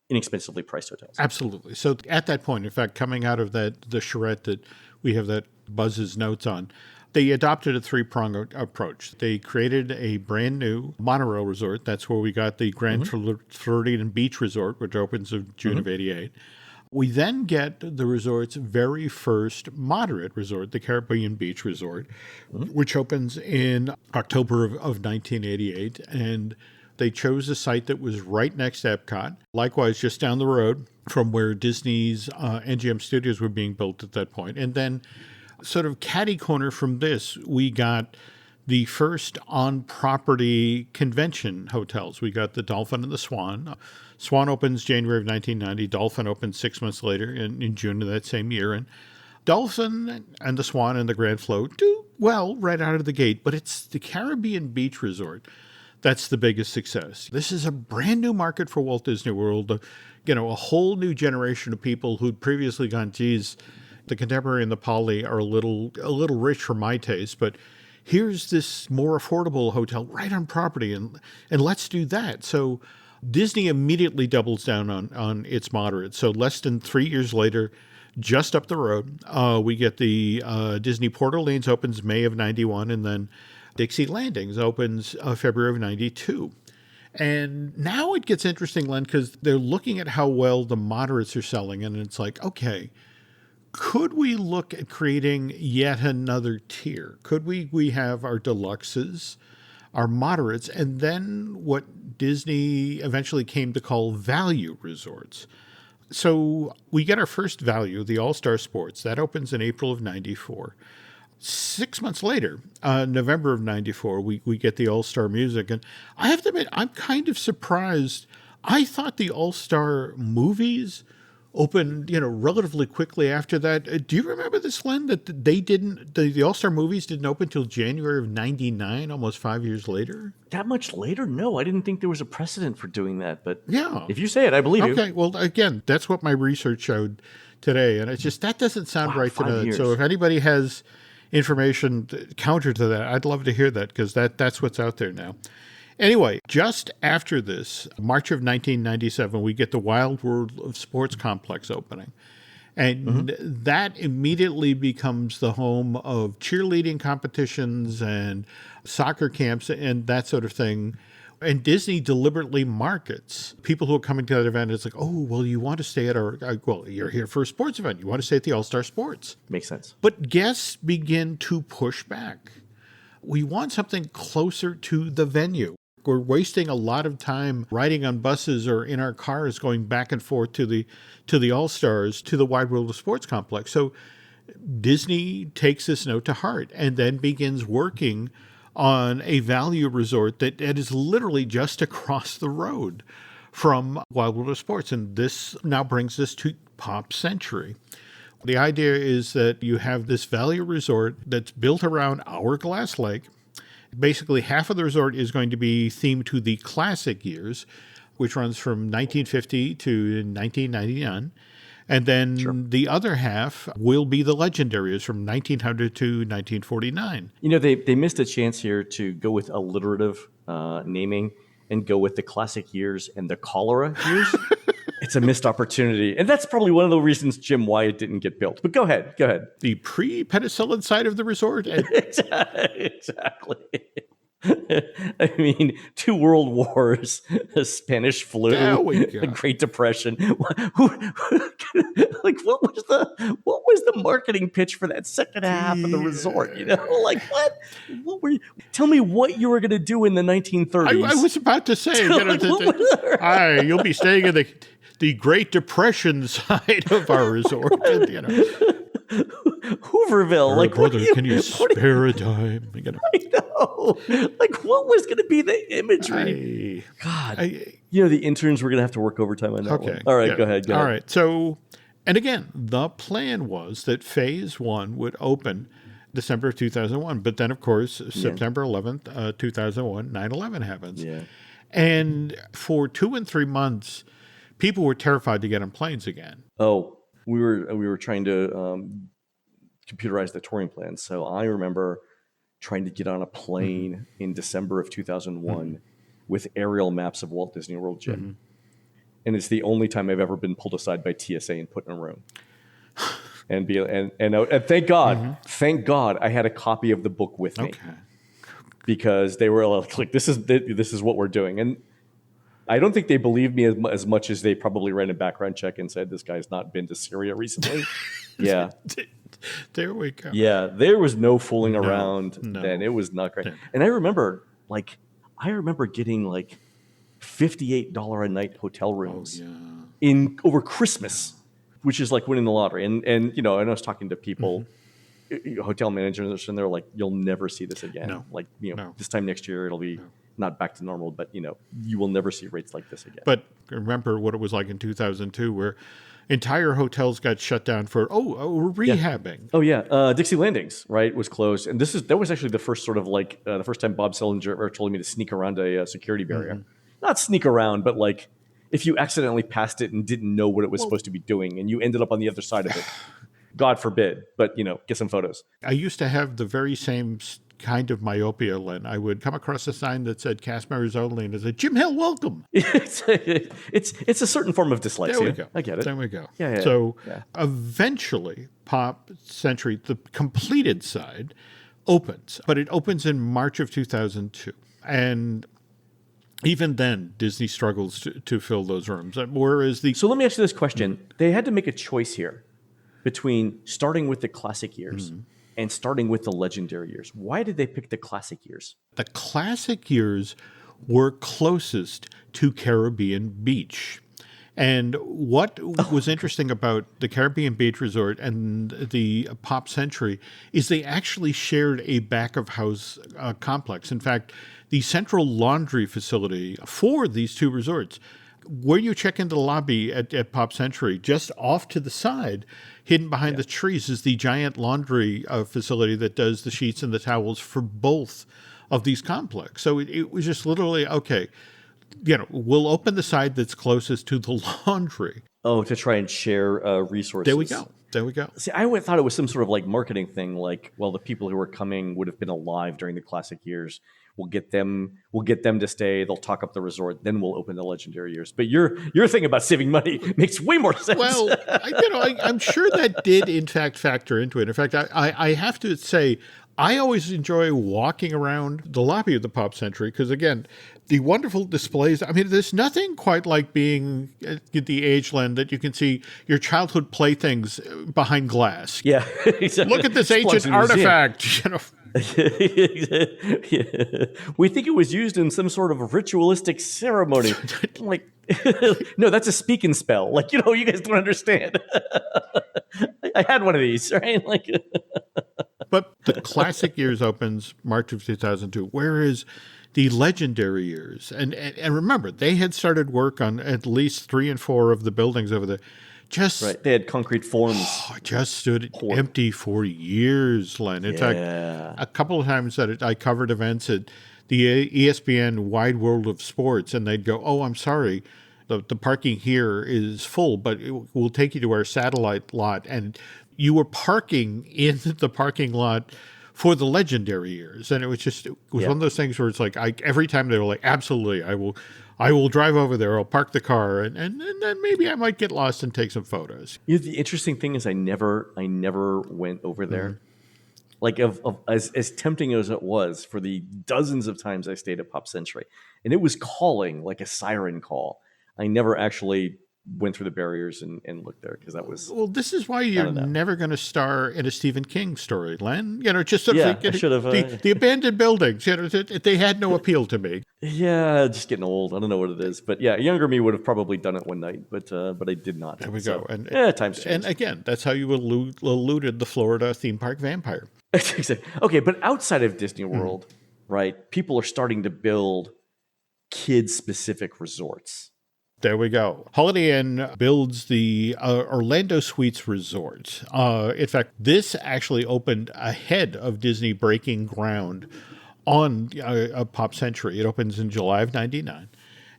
inexpensively priced hotels. Absolutely. So at that point, in fact, coming out of the charrette that we have that Buzz's notes on, they adopted a 3-pronged approach. They created a brand new monorail resort. That's where we got the Grand Floridian Beach Resort, which opens in June of 88. We then get the resort's very first moderate resort, the Caribbean Beach Resort, which opens in October of 1988. And they chose a site that was right next to Epcot, likewise just down the road from where Disney's MGM Studios were being built at that point. And then sort of catty corner from this, we got the first on-property convention hotels. We got the Dolphin and the Swan. Swan opens January of 1990. Dolphin opens 6 months later in June of that same year. And Dolphin and the Swan and the Grand Float do well right out of the gate, but it's the Caribbean Beach Resort that's the biggest success. This is a brand new market for Walt Disney World. A whole new generation of people who'd previously gone, geez, the Contemporary and the Poly are a little rich for my taste, but here's this more affordable hotel right on property, and let's do that. So Disney immediately doubles down on its moderate. So less than 3 years later, just up the road, we get the Disney Port Orleans opens May of 91, and then Dixie Landings opens February of 92. And now it gets interesting, Len, because they're looking at how well the moderates are selling, and it's like, okay, could we look at creating yet another tier? Could we have our deluxes, are moderates, and then what Disney eventually came to call value resorts. So we get our first value, the All-Star Sports. That opens in April of 94. 6 months later, November of 94, we get the All-Star Music. And I have to admit, I'm kind of surprised. I thought the All-Star Movies opened, relatively quickly after that. Do you remember this, Len, that the All-Star Movies didn't open until January of 99, almost 5 years later? That much later? No, I didn't think there was a precedent for doing that. But yeah, if you say it, I believe you. Okay, well, again, that's what my research showed today. And it's just, that doesn't sound right to me. So if anybody has information counter to that, I'd love to hear that, because that's what's out there now. Anyway, just after this, March of 1997, we get the Wild World of Sports complex opening. And that immediately becomes the home of cheerleading competitions and soccer camps and that sort of thing. And Disney deliberately markets people who are coming to that event. It's like, oh, well, you want to stay at you're here for a sports event. You want to stay at the All-Star Sports. Makes sense. But guests begin to push back. We want something closer to the venue. We're wasting a lot of time riding on buses or in our cars going back and forth to the All-Stars, to the Wide World of Sports complex. So Disney takes this note to heart and then begins working on a value resort that is literally just across the road from Wild World of Sports. And this now brings us to Pop Century. The idea is that you have this value resort that's built around Hourglass Lake. Basically, half of the resort is going to be themed to the classic years, which runs from 1950 to 1999. And then the other half will be the legendary years from 1900 to 1949. They missed a chance here to go with alliterative naming and go with the classic years and the cholera years. It's a missed opportunity. And that's probably one of the reasons Jim Wyatt didn't get built. But go ahead. The pre-penicillin side of the resort? Exactly. I mean, 2 world wars, a Spanish flu, the Great Depression. What was the marketing pitch for that second half of the resort? What were you? Tell me what you were going to do in the 1930s. I was about to say, you'll be staying in the Great Depression side of our resort. Hooverville, brother, can you spare a dime? I know. What was going to be the imagery? The interns were going to have to work overtime on that one. All right, go ahead. All right. So, and again, the plan was that Phase 1 would open December of 2001. But then, of course, September 11th, 2001, 9/11 happens. Yeah. And for 2 and 3 months, people were terrified to get on planes again. Oh, we were trying to computerize the touring plans. So I remember trying to get on a plane in December of 2001 with aerial maps of Walt Disney World, Jim. And it's the only time I've ever been pulled aside by TSA and put in a room. And thank God I had a copy of the book with me. Okay. Because they were like, this is what we're doing. And I don't think they believed me as much as they probably ran a background check and said, this guy's not been to Syria recently. Yeah. There we go. Yeah, there was no fooling around then. It was not great. Yeah. And I remember getting $58 a night hotel rooms over Christmas, which is like winning the lottery. And and I was talking to people, hotel managers, and they're like, you'll never see this again. No. This time next year it'll be not back to normal, but you will never see rates like this again. But remember what it was like in 2002, where entire hotels got shut down for rehabbing. Oh yeah, Dixie Landings, right, was closed, and that was actually the first sort of the first time Bob Sillinger ever told me to sneak around a security barrier. Not sneak around, but if you accidentally passed it and didn't know what it was supposed to be doing, and you ended up on the other side of it, God forbid. But get some photos. I used to have the very same kind of myopia, Len. I would come across a sign that said cast members only, and it said, Jim Hill, welcome. It's a certain form of dyslexia. There we go. I get it. There we go. Yeah. So eventually, Pop Century, the completed side, opens. But it opens in March of 2002. And even then, Disney struggles to fill those rooms. Whereas So let me ask you this question. They had to make a choice here between starting with the classic years and starting with the legendary years. Why did they pick the classic years? The classic years were closest to Caribbean Beach. And what was interesting about the Caribbean Beach Resort and the Pop Century is they actually shared a back-of-house complex. In fact, the central laundry facility for these two resorts, where you check into the lobby at Pop Century, just off to the side, hidden behind the trees, is the giant laundry facility that does the sheets and the towels for both of these complexes. So it was just literally, okay, we'll open the side that's closest to the laundry. Oh, to try and share resources. There we go. See, I thought it was some sort of like marketing thing, like, well, the people who are coming would have been alive during the classic years. We'll get them to stay. They'll talk up the resort. Then we'll open the legendary years. But your thing about saving money makes way more sense. Well, I'm sure that did in fact factor into it. In fact, I have to say, I always enjoy walking around the lobby of the Pop Century because, again, the wonderful displays. I mean, there's nothing quite like being at the Ageland that you can see your childhood playthings behind glass. Yeah, exactly. Look at this ancient artifact. We think it was used in some sort of ritualistic ceremony. Like, no, that's a speak and spell. Like, you guys don't understand. I had one of these, right? Like. But the classic years opens March of 2002, whereas the legendary years, and remember, they had started work on at least 3 and 4 of the buildings over there. Right. They had concrete forms. Just stood empty for years, Len. In fact, a couple of times that I covered events at the ESPN Wide World of Sports, and they'd go, "Oh, I'm sorry, the parking here is full, but we'll take you to our satellite lot." And you were parking in the parking lot for the legendary years. And it was one of those things where it's like, every time they were like, absolutely, I will drive over there, I'll park the car, and then maybe I might get lost and take some photos. The interesting thing is I never went over there. Mm-hmm. Like, as tempting as it was for the dozens of times I stayed at Pop Century, and it was calling like a siren call, I never actually went through the barriers and looked there because that was... Well, this is why you're never going to star in a Stephen King story, Len. Just sort of the abandoned buildings. They had no appeal to me. Yeah, just getting old. I don't know what it is, but yeah, younger me would have probably done it one night, but I did not. There we go. And times changed. And again, that's how you eluded the Florida theme park vampire. Okay, but outside of Disney World, right? People are starting to build kid-specific resorts. There we go. Holiday Inn builds the Orlando Suites Resort. In fact, this actually opened ahead of Disney breaking ground on Pop Century. It opens in July of 99.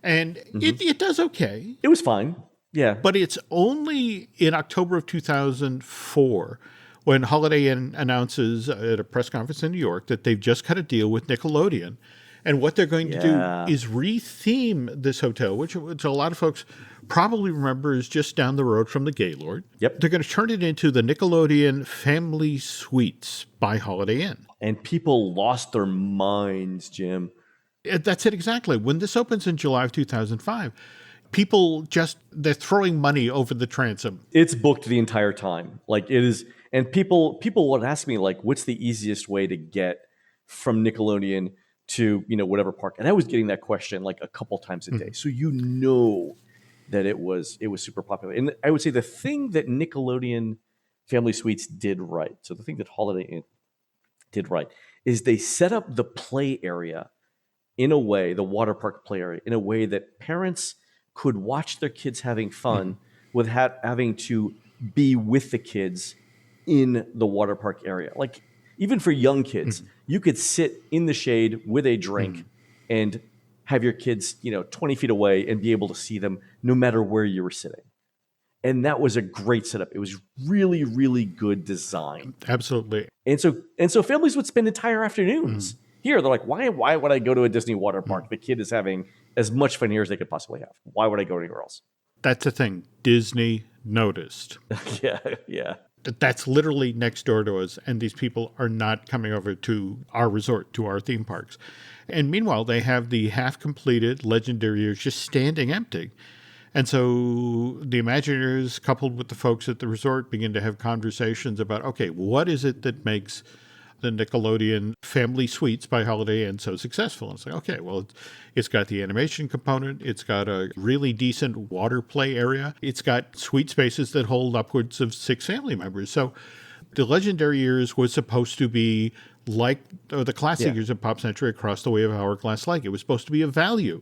And it does okay. It was fine. Yeah. But it's only in October of 2004 when Holiday Inn announces at a press conference in New York that they've just cut a deal with Nickelodeon. And what they're going to do is re-theme this hotel, which a lot of folks probably remember is just down the road from the Gaylord. Yep. They're going to turn it into the Nickelodeon Family Suites by Holiday Inn. And people lost their minds, Jim. That's it exactly. When this opens in July of 2005, people they're throwing money over the transom. It's booked the entire time. Like, it is. And people would ask me, like, what's the easiest way to get from Nickelodeon to whatever park, and I was getting that question like a couple times a day. So that it was super popular. And I would say the thing that Nickelodeon Family Suites did right, so the thing that Holiday Inn did right, is they set up the play area in a way, the water park play area, in a way that parents could watch their kids having fun without having to be with the kids in the water park area. Like, even for young kids, you could sit in the shade with a drink and have your kids, 20 feet away and be able to see them no matter where you were sitting. And that was a great setup. It was really, really good design. Absolutely. And so families would spend entire afternoons here. They're like, why would I go to a Disney water park? The kid is having as much fun here as they could possibly have. Why would I go anywhere else? That's the thing. Disney noticed. Yeah. That's literally next door to us, and these people are not coming over to our resort, to our theme parks. And meanwhile, they have the half-completed legendary years just standing empty. And so the Imagineers, coupled with the folks at the resort, begin to have conversations about, okay, what is it that makes the Nickelodeon Family Suites by Holiday Inn so successful? And it's like, okay, well, it's got the animation component. It's got a really decent water play area. It's got suite spaces that hold upwards of 6 family members. So the Legendary Years was supposed to be like the classic years of Pop Century Across the Way of Hourglass Lake. It was supposed to be a value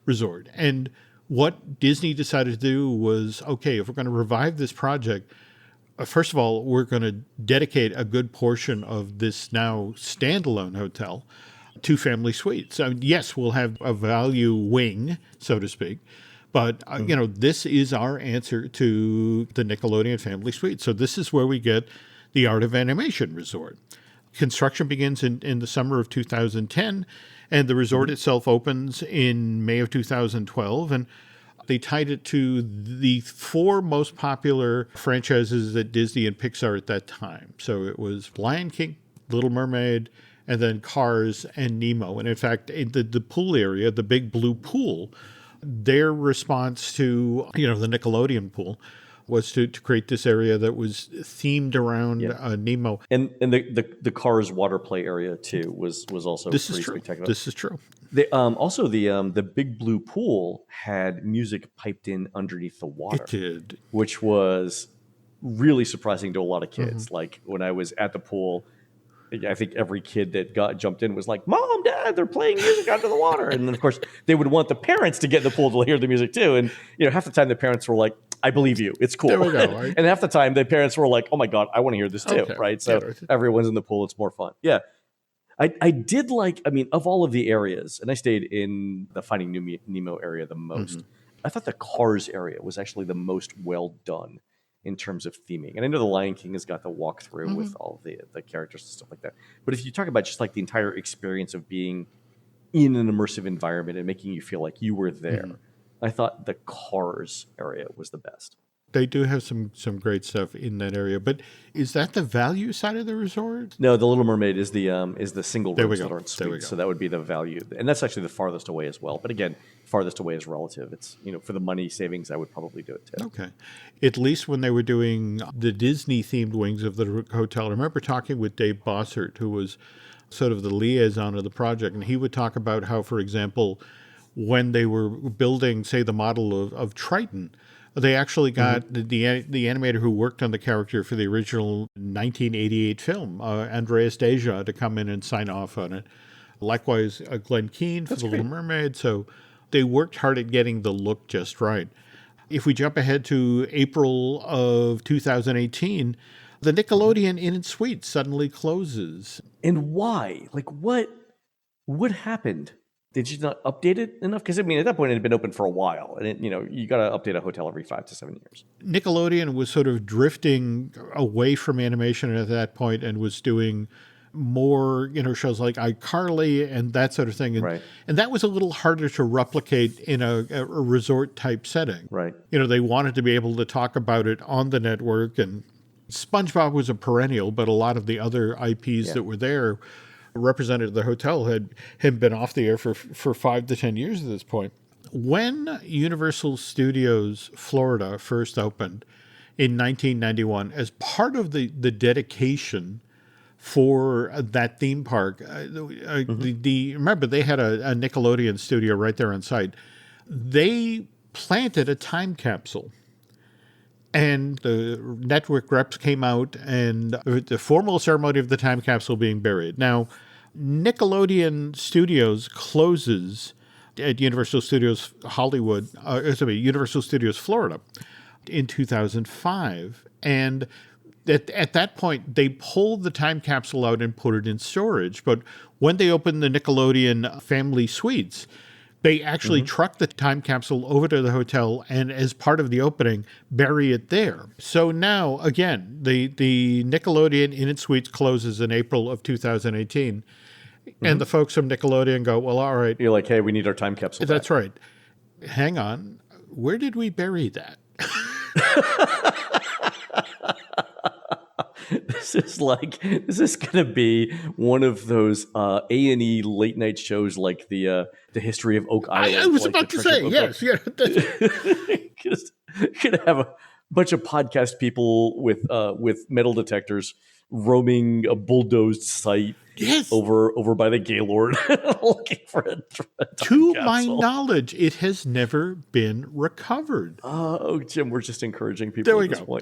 resort. And what Disney decided to do was, okay, if we're going to revive this project, first of all, we're going to dedicate a good portion of this now standalone hotel to family suites. So yes, we'll have a value wing, so to speak, but this is our answer to the Nickelodeon Family Suite. So this is where we get the Art of Animation Resort. Construction begins in the summer of 2010, and the resort itself opens in May of 2012. And they tied it to the 4 most popular franchises at Disney and Pixar at that time. So it was Lion King, Little Mermaid, and then Cars and Nemo. And in fact, in the pool area, the big blue pool, their response to the Nickelodeon pool was to create this area that was themed around Nemo. And the Cars water play area too was also pretty spectacular. This is true. Also the big blue pool had music piped in underneath the water. It did, which was really surprising to a lot of kids. Like when I was at the pool, I think every kid that jumped in was like, "Mom, Dad, they're playing music under the water." And then of course they would want the parents to get in the pool to hear the music too. And half the time the parents were like, "I believe you, it's cool." There we go, right? And half the time the parents were like, "Oh my God, I want to hear this too." Okay. Right? So everyone's in the pool, it's more fun. Yeah. I did of all of the areas, and I stayed in the Finding Nemo area the most. I thought the Cars area was actually the most well done in terms of theming. And I know the Lion King has got the walkthrough with all the characters and stuff like that. But if you talk about just like the entire experience of being in an immersive environment and making you feel like you were there, I thought the Cars area was the best. They do have some great stuff in that area, but is that the value side of the resort? No, the Little Mermaid is the single rooms that aren't There we suites, go. so that would be the value, and that's actually the farthest away as well. But again, farthest away is relative. It's for the money savings, I would probably do it too. Okay, at least when they were doing the Disney themed wings of the hotel, I remember talking with Dave Bossert, who was sort of the liaison of the project, and he would talk about how, for example, when they were building, say, the model of Triton, they actually got the animator who worked on the character for the original 1988 film, Andreas Deja, to come in and sign off on it. Likewise, Glenn Keane for The Little Mermaid. So they worked hard at getting the look just right. If we jump ahead to April of 2018, the Nickelodeon Inn and Suite suddenly closes. And why? Like, what happened? Did you not update it enough? Because at that point it had been open for a while, and you got to update a hotel every 5 to 7 years. Nickelodeon was sort of drifting away from animation at that point and was doing more, shows like iCarly and that sort of thing. And that was a little harder to replicate in a resort type setting. Right. They wanted to be able to talk about it on the network, and SpongeBob was a perennial, but a lot of the other IPs that were there represented the hotel had been off the air for 5 to 10 years at this point. When Universal Studios Florida first opened in 1991, as part of the dedication for that theme park, remember they had a Nickelodeon studio right there on site. They planted a time capsule. And the network reps came out, and the formal ceremony of the time capsule being buried. Now, Nickelodeon Studios closes at Universal Studios Universal Studios Florida in 2005. And at that point, they pulled the time capsule out and put it in storage. But when they opened the Nickelodeon Family Suites, they actually truck the time capsule over to the hotel and, as part of the opening, bury it there. So now, again, the Nickelodeon Inn and Suites closes in April of 2018. And the folks from Nickelodeon go, well, all right. You're like, hey, we need our time capsule That's back. right. Hang on. Where did we bury that? This is going to be one of those A&E late night shows like the History of Oak Island. I was like about to say, yes. Yeah. Going to have a bunch of podcast people with metal detectors roaming a bulldozed site. Yes. Over by the Gaylord looking for a to capsule. my knowledge, it has never been recovered. Oh, Jim, we're just encouraging people. There we go.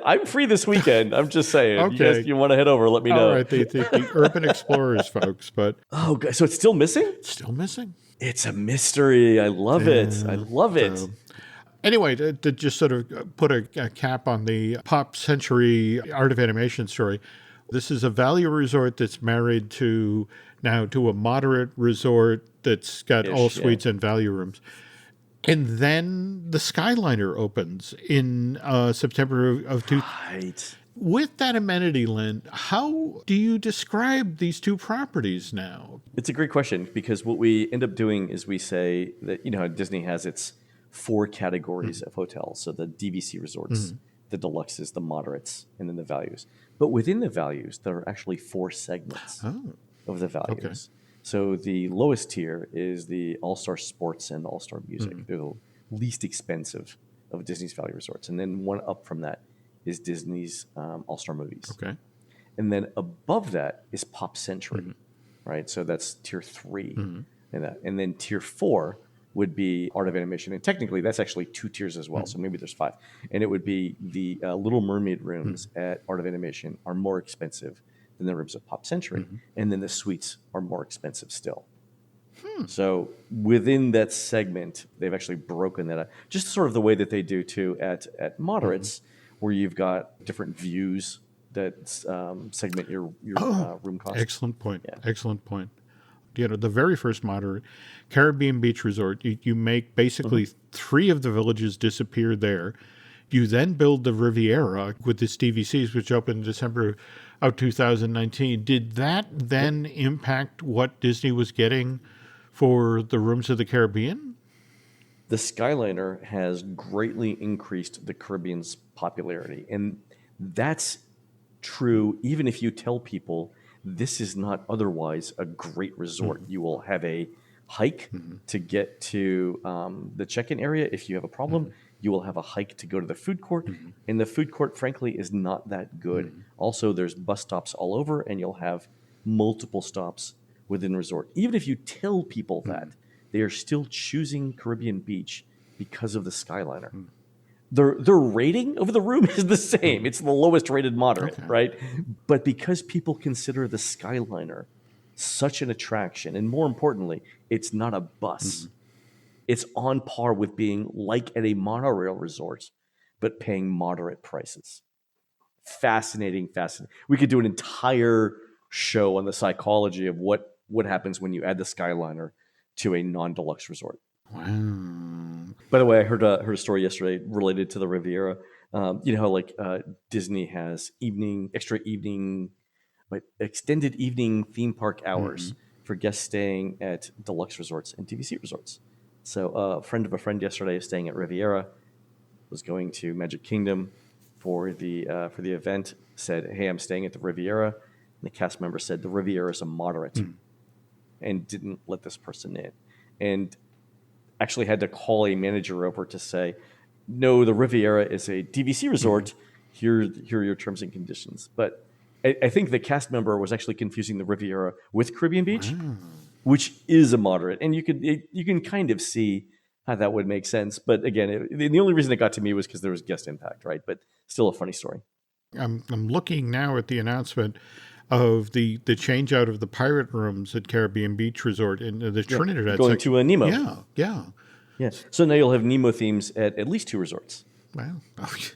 I'm free this weekend. I'm just saying. Okay. You want to head over, let me know. All right, the Urban Explorers folks, but oh, so it's still missing? Still missing. It's a mystery. I love it. I love it. Anyway, to just sort of put a cap on the Pop Century Art of Animation story, this is a value resort that's married to a moderate resort that's got all suites and value rooms. And then the Skyliner opens in September of 2000. Right. With that amenity, Len, how do you describe these two properties now? It's a great question because what we end up doing is we say that, Disney has its 4 categories of hotels. So the DVC resorts, the deluxes, the moderates, and then the values. But within the values, there are actually 4 segments of the values. Okay. So the lowest tier is the All-Star Sports and All-Star Music. They're the least expensive of Disney's value resorts. And then one up from that is Disney's All-Star Movies. Okay. And then above that is Pop Century, right? So that's tier 3. And then tier 4 would be Art of Animation. And technically, that's actually 2 tiers as well. So maybe there's 5. And it would be the Little Mermaid rooms at Art of Animation are more expensive than the rooms of Pop Century. And then the suites are more expensive still. So within that segment, they've actually broken that up. Just sort of the way that they do, too, at moderates, where you've got different views that segment your room cost. Excellent point. Yeah. Excellent point. The very first moderate, Caribbean Beach Resort, you make basically 3 of the villages disappear there. You then build the Riviera with the DVCs, which opened in December of 2019. Did that then impact what Disney was getting for the rooms of the Caribbean? The Skyliner has greatly increased the Caribbean's popularity. And that's true even if you tell people this is not otherwise a great resort. You will have a hike to get to the check-in area if you have a problem. You will have a hike to go to the food court. And the food court, frankly, is not that good. Also, there's bus stops all over, and you'll have multiple stops within the resort. Even if you tell people that, they are still choosing Caribbean Beach because of the Skyliner. Their rating of the room is the same. It's the lowest rated moderate, right? But because people consider the Skyliner such an attraction, and more importantly, it's not a bus. It's on par with being like at a monorail resort, but paying moderate prices. Fascinating. We could do an entire show on the psychology of what happens when you add the Skyliner to a non-deluxe resort. Wow. By the way, I heard a story yesterday related to the Riviera. You know how Disney has extended evening theme park hours for guests staying at deluxe resorts and DVC resorts. So a friend of a friend yesterday is staying at Riviera, was going to Magic Kingdom for the event, said, "Hey, I'm staying at the Riviera." And the cast member said the Riviera is a moderate and didn't let this person in. And actually had to call a manager over to say, no, the Riviera is a DVC resort. Here are your terms and conditions. But I think the cast member was actually confusing the Riviera with Caribbean Beach, which is a moderate. And you can kind of see how that would make sense. But again, the only reason it got to me was because there was guest impact, right? But still a funny story. I'm looking now at the announcement of the change out of the pirate rooms at Caribbean Beach Resort in the Trinidad. Going to Nemo. Yeah. So now you'll have Nemo themes at least 2 resorts. Wow.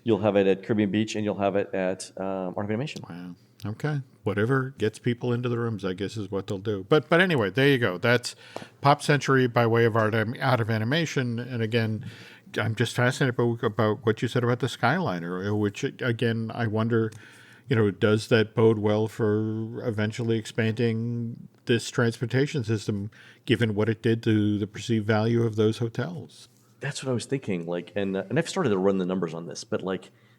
You'll have it at Caribbean Beach and you'll have it at Art of Animation. Wow. Okay. Whatever gets people into the rooms, I guess, is what they'll do. But anyway, there you go. That's Pop Century by way of Art of Animation. And again, I'm just fascinated about what you said about the Skyliner, which, again, I wonder, does that bode well for eventually expanding this transportation system, given what it did to the perceived value of those hotels? That's what I was thinking. And I've started to run the numbers on this, but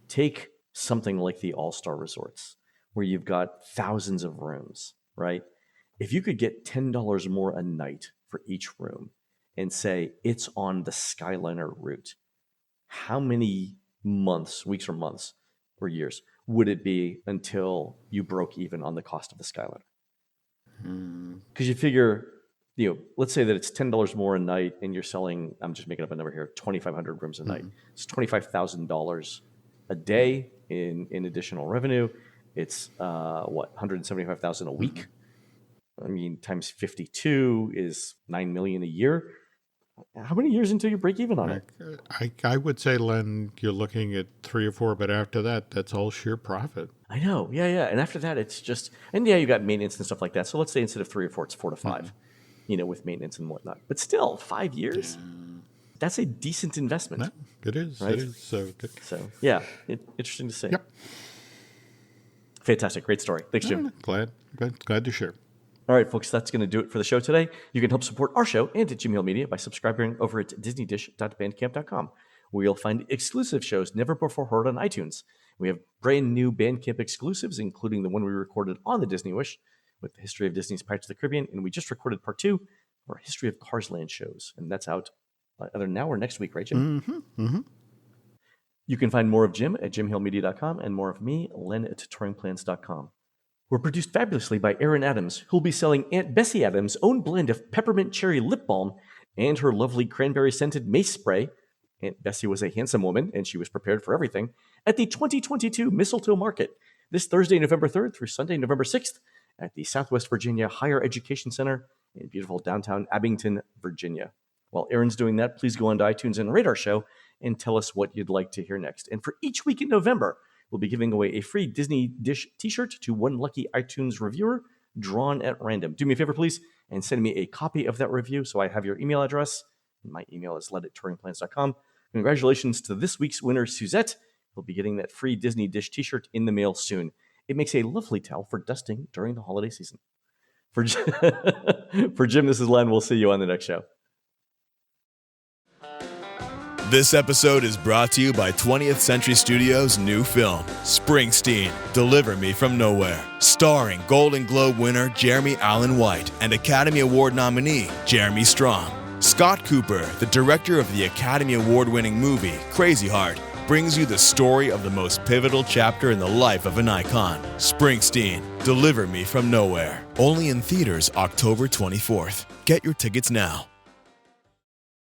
take something like the All-Star Resorts, where you've got thousands of rooms, right? If you could get $10 more a night for each room and say it's on the Skyliner route, how many months, weeks or months or years would it be until you broke even on the cost of the Skyliner? Because you figure, let's say that it's $10 more a night and you're selling, I'm just making up a number here, 2,500 rooms a night. It's $25,000 a day in additional revenue. It's $175,000 a week. I mean, times 52 is $9 million a year. How many years until you break even on it? I would say, Len, you're looking at 3 or 4, but after that, that's all sheer profit. I know. Yeah. And after that, it's just, and you got maintenance and stuff like that. So let's say instead of 3 or 4, it's 4 to 5, with maintenance and whatnot. But still, 5 years, that's a decent investment. No, it is. Right? It is. So yeah, interesting to say. Yep. Fantastic. Great story. Thanks, Jim. Glad to share. All right, folks, that's going to do it for the show today. You can help support our show and at Jim Hill Media by subscribing over at disneydish.bandcamp.com, where you'll find exclusive shows never before heard on iTunes. We have brand new Bandcamp exclusives, including the one we recorded on the Disney Wish with the history of Disney's Pirates of the Caribbean, and we just recorded part 2 of our History of Cars Land shows, and that's out either now or next week, right, Jim? You can find more of Jim at jimhillmedia.com and more of me, Len, at touringplans.com. We're produced fabulously by Aaron Adams, who'll be selling Aunt Bessie Adams' own blend of peppermint cherry lip balm and her lovely cranberry-scented mace spray. Aunt Bessie was a handsome woman, and she was prepared for everything, at the 2022 Mistletoe Market this Thursday, November 3rd through Sunday, November 6th at the Southwest Virginia Higher Education Center in beautiful downtown Abington, Virginia. While Aaron's doing that, please go on to iTunes and rate our show and tell us what you'd like to hear next. And for each week in November, we'll be giving away a free Disney Dish t-shirt to one lucky iTunes reviewer drawn at random. Do me a favor, please, and send me a copy of that review so I have your email address. My email is led@touringplans.com. Congratulations to this week's winner, Suzette. You'll be getting that free Disney Dish t-shirt in the mail soon. It makes a lovely towel for dusting during the holiday season. For Jim, this is Len. We'll see you on the next show. This episode is brought to you by 20th Century Studios' new film, Springsteen, Deliver Me From Nowhere, starring Golden Globe winner Jeremy Allen White and Academy Award nominee Jeremy Strong. Scott Cooper, the director of the Academy Award-winning movie Crazy Heart, brings you the story of the most pivotal chapter in the life of an icon, Springsteen, Deliver Me From Nowhere. Only in theaters October 24th. Get your tickets now.